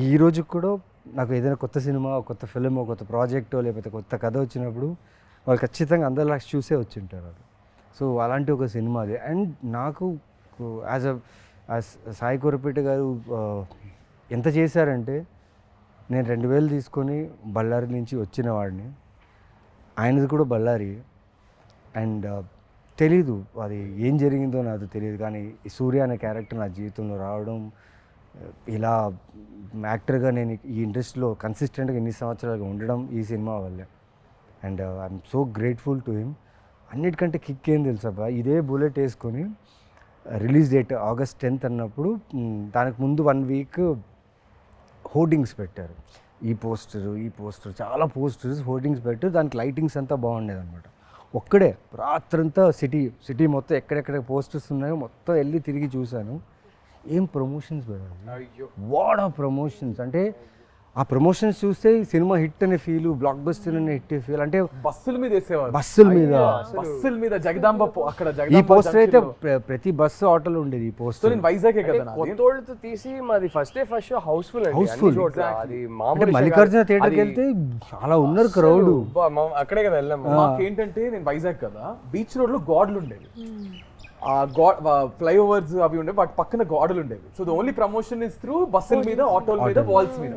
ఈ రోజుకి కూడా నాకు ఏదైనా కొత్త సినిమా, కొత్త ఫిలిం, కొత్త ప్రాజెక్టో లేకపోతే కొత్త కథ వచ్చినప్పుడు వాళ్ళు ఖచ్చితంగా అందరిలా చూసే వచ్చి ఉంటారు అది. సో అలాంటి ఒక సినిమా అది. అండ్ నాకు యాజ్ సాయి కొరపేట గారు ఎంత చేశారంటే, నేను 2000 తీసుకొని బళ్ళారి నుంచి వచ్చిన వాడిని, ఆయనది కూడా బళ్ళారి. అండ్ తెలీదు అది ఏం జరిగిందో నాకు తెలియదు, కానీ ఈ సూర్య అనే క్యారెక్టర్ నా జీవితంలో రావడం, ఇలా యాక్టర్గా నేను ఈ ఇండస్ట్రీలో కన్సిస్టెంట్గా ఇన్ని సంవత్సరాలుగా ఉండడం ఈ సినిమా వల్లే. And I'm so grateful to him. అన్నిటికంటే కిక్ ఏం తెలుసబ్బా, ఇదే బుల్లెట్ వేసుకొని రిలీజ్ డేట్ August 10th అన్నప్పుడు దానికి ముందు 1 week హోర్డింగ్స్ పెట్టారు. ఈ పోస్టర్ చాలా పోస్టర్స్ హోర్డింగ్స్ పెట్టారు. దానికి లైటింగ్స్ అంతా బాగుండేది అనమాట. ఒక్కడే రాత్రంతా సిటీ మొత్తం ఎక్కడెక్కడ పోస్టర్స్ ఉన్నాయో మొత్తం వెళ్ళి తిరిగి చూశాను. ఏం ప్రమోషన్స్ పెట్టారు, వాట్ ఆఫ్ ప్రమోషన్స్. అంటే ఆ ప్రమోషన్స్ చూస్తే ఈ సినిమా హిట్ అనే ఫీల్, బ్లాక్ బస్టర్ అనే హిట్ ఫీల్. అంటే బస్సుల మీద వేసేవారు, బస్సుల మీద బస్సుల మీద జగదాంబ అక్కడ ఈ జగదాంబ పోస్టర్ అయితే ప్రతి బస్సు ఆటోలో ఉండేది ఈ సో పోస్టర్. నేను వైజాగే కదా నాది. కొత్తోళ్ళతో తీసి మాది ఫస్ట్ షో హౌస్ఫుల్ అండి, Houseful. అన్ని చోట్ల. అది అంటే మామూలు మల్లికార్జున థియేటర్కి వెళ్తే చాలా ఉన్నారు క్రౌడ్. అక్కడే కదా వెళ్ళాం. మాకేంటంటే నేను వైజాగ్ కదా, బీచ్ రోడ్ లో గాడ్లు ఉండేవి, ఆ గాడ్ ఫ్లైఓవర్స్ అవి ఉండేవి, వాటి పక్కన గాడులు ఉండేవి. So the only promotion is through బస్సుల మీద, ఆటోల మీద, వాల్స్ మీద.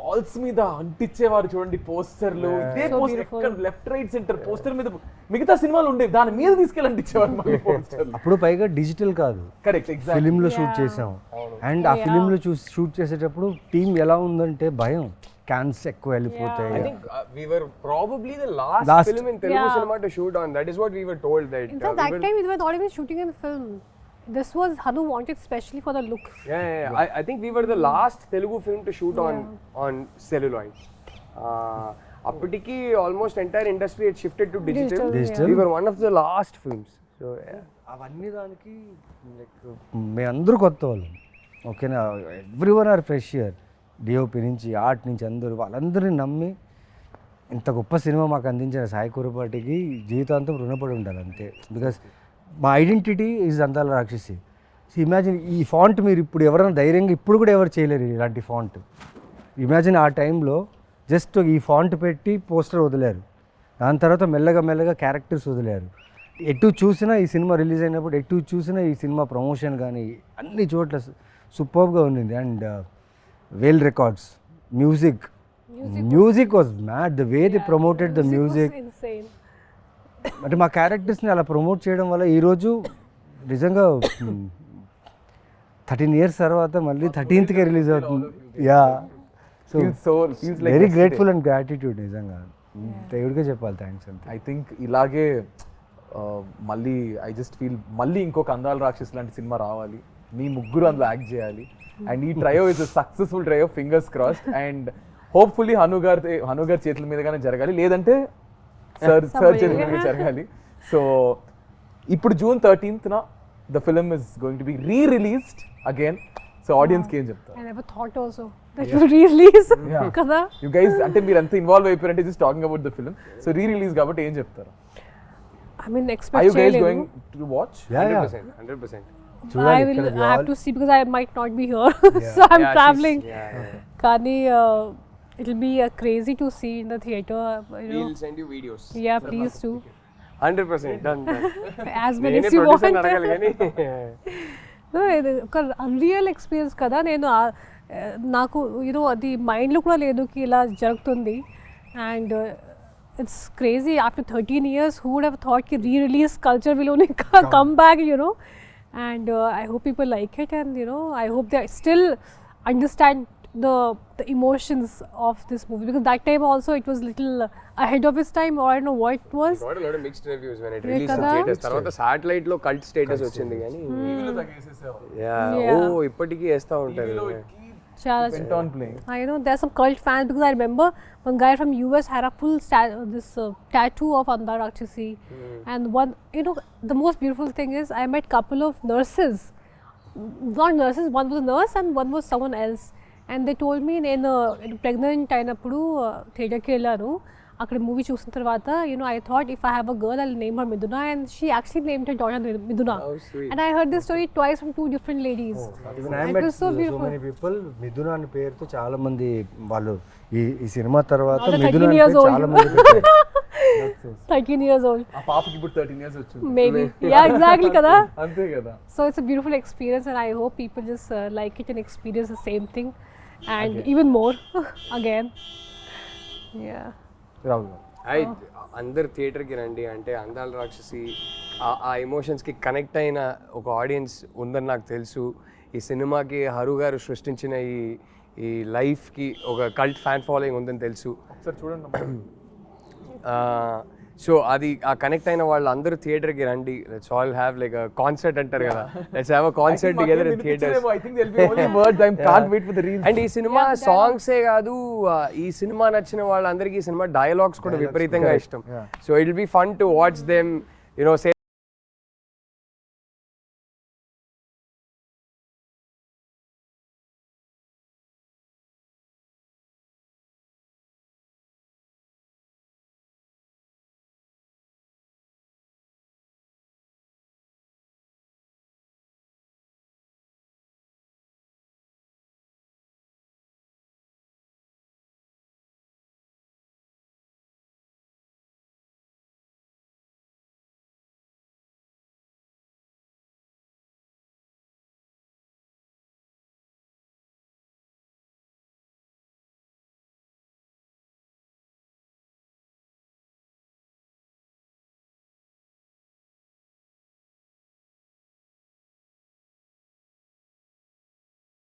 వాల్స్ మీద అంటించేవారు చూడండి పోస్టర్లు. ఇదే poster left right centre poster మీద మిగతా సినిమాలు ఉండేవి, దాని మీద తీసుకెళ్ళి అంటించేవారు మళ్ళీ పోస్టర్లు. అప్పుడు పైగా డిజిటల్ కాదు, కరెక్ట్, ఎగ్జాక్ట్. ఫిలిం లో షూట్ చేసాం. అండ్ ఆ ఫిలిం లో షూట్ చేసేటప్పుడు టీం ఎలా ఉందంటే భయం, క్యాన్స్ ఎక్కువ వెళ్ళిపోతాయి. I think we were probably the last film in Telugu cinema to shoot on. That is what we were told. That In fact, that time we were not even shooting in film. This was Hanu wanted specially for the look. Yeah. I think we were the last Telugu film to shoot on celluloid. అప్పటికి almost entire industry had shifted to digital. We were one of the last films. So అవన్నీ దానికి మేమందరూ కొత్త వాళ్ళం, ఓకేనా. Everyone are fresh year, DOP నుంచి art నుంచి అందరూ, వాళ్ళందరినీ నమ్మి ఇంత గొప్ప సినిమా మాకు అందించిన సాయి కురపాటికి జీవితాంతం రుణపడి ఉండాలి అంతే. బికాస్ మా ఐడెంటిటీ ఈజ్ అందాల రాక్షసి. ఇమాజిన్ ఈ ఫాంట్ మీరు ఇప్పుడు ఎవరైనా ధైర్యంగా ఇప్పుడు కూడా ఎవరు చేయలేరు ఇలాంటి ఫాంట్. ఇమాజిన్ ఆ టైంలో జస్ట్ ఈ ఫాంట్ పెట్టి పోస్టర్ వదిలేరు, దాని తర్వాత మెల్లగా క్యారెక్టర్స్ వదిలేరు. ఎటు చూసినా ఈ సినిమా రిలీజ్ అయినప్పుడు ఎటు చూసినా ఈ సినిమా ప్రమోషన్ కానీ అన్ని చోట్ల సూపర్గా ఉండింది. And Vel records, music was mad, the way they promoted the music. అంటే మా క్యారెక్టర్స్ని అలా ప్రమోట్ చేయడం వల్ల ఈరోజు నిజంగా 13 years తర్వాత మళ్ళీ 13th రిలీజ్ అవుతుంది. Yeah, so very grateful and gratitude నిజంగా. దేవుడికే చెప్పాలి థ్యాంక్స్ అంతే. ఐ థింక్ ఇలాగే మళ్ళీ ఐ జస్ట్ ఫీల్ మళ్ళీ ఇంకొక అందాల రాక్షస్ లాంటి సినిమా రావాలి, మీ ముగ్గురు అందులో యాక్ట్ చేయాలి. అండ్ ఈ trio is a successful trio, fingers crossed. And hopefully Hanu గారి చేతుల మీదగానే జరగాలి, లేదంటే సార్ చేతుల మీద జరగాలి. సో ఇప్పుడు June 13th the film is going to be re-released again. So audience కి ఏం చెప్తారు? I never thought also that you re-release కదా. You guys అంటే మీరు ఎంత ఇన్వాల్వ్ అయిపోయారంటే just talking about the film. So re-release కాబట్టి ఏం చెప్తారు? I mean, Are expect you guys చేయలేదు. going to watch? Yeah. 100%. I have to see because I might not be here. So I'm traveling. Kani, it'll be crazy to see in the theater. We'll send you videos. Yeah, please do. 100% done. As many as you want. No, ఒక unreal experience కదా. నేను నాకు అది మైండ్లో కూడా లేదు కి ఇలా జరుగుతుంది. And it's crazy after 13 years who would have thought ki re-release culture will only come back, and I hope people like it, and I hope they still understand the emotions of this movie, because that time also it was little ahead of its time, or I don't know what it was. Got a lot of mixed reviews when it released in theaters. తర్వాత satellite లో cult status వచ్చింది కానీ ఇప్పటికీ వేస్తూ ఉంటారు. Went on playing. I know there's some cult fans, because I remember one guy from US had a full tattoo of Andala Rakshasi. And one, the most beautiful thing is I met couple of nurses, not nurses, one was a nurse and one was someone else, and they told me నేను pregnant అయినప్పుడు థియేటర్కి వెళ్ళాను. అక్కడ movie చూసిన తర్వాత I thought if I have a girl I'll name her Miduna, and she actually named her daughter Miduna. Oh, sweet. And I heard this story twice from two different ladies. Even I met so many people మిథున అనే పేరుతో చాలా మంది వాళ్ళు ఈ cinema తర్వాత మిథున అనే పేరు చాలా మంది పెట్టారు. 13 years old. ఆ పాపకి ఇప్పుడు 13 years వచ్చింది. Maybe. Yeah, exactly kada. అంతే కదా. So it's a beautiful experience, and I hope people just like it and experience the same thing, and even more again. Yeah. Rahul అందరు థియేటర్కి రండి. అంటే అందాల రాక్షసి ఆ ఎమోషన్స్కి కనెక్ట్ అయిన ఒక ఆడియన్స్ ఉందని నాకు తెలుసు. ఈ సినిమాకి హరు గారు సృష్టించిన ఈ లైఫ్కి ఒక కల్ట్ ఫ్యాన్ ఫాలోయింగ్ ఉందని తెలుసు. ఒకసారి చూడండి. సో అది ఆ కనెక్ట్ అయిన వాళ్ళు అందరూ థియేటర్కి రండి. Let's all have like a concert అంటారు కదా, let's have a concert together in theatres. I think there'll be only words. I can't wait for the reels. And ఈ సినిమా సాంగ్సే కాదు, ఈ సినిమా నచ్చిన వాళ్ళందరికీ ఈ సినిమా డైలాగ్స్ కూడా విపరీతంగా ఇష్టం. So it will be fun to watch them, say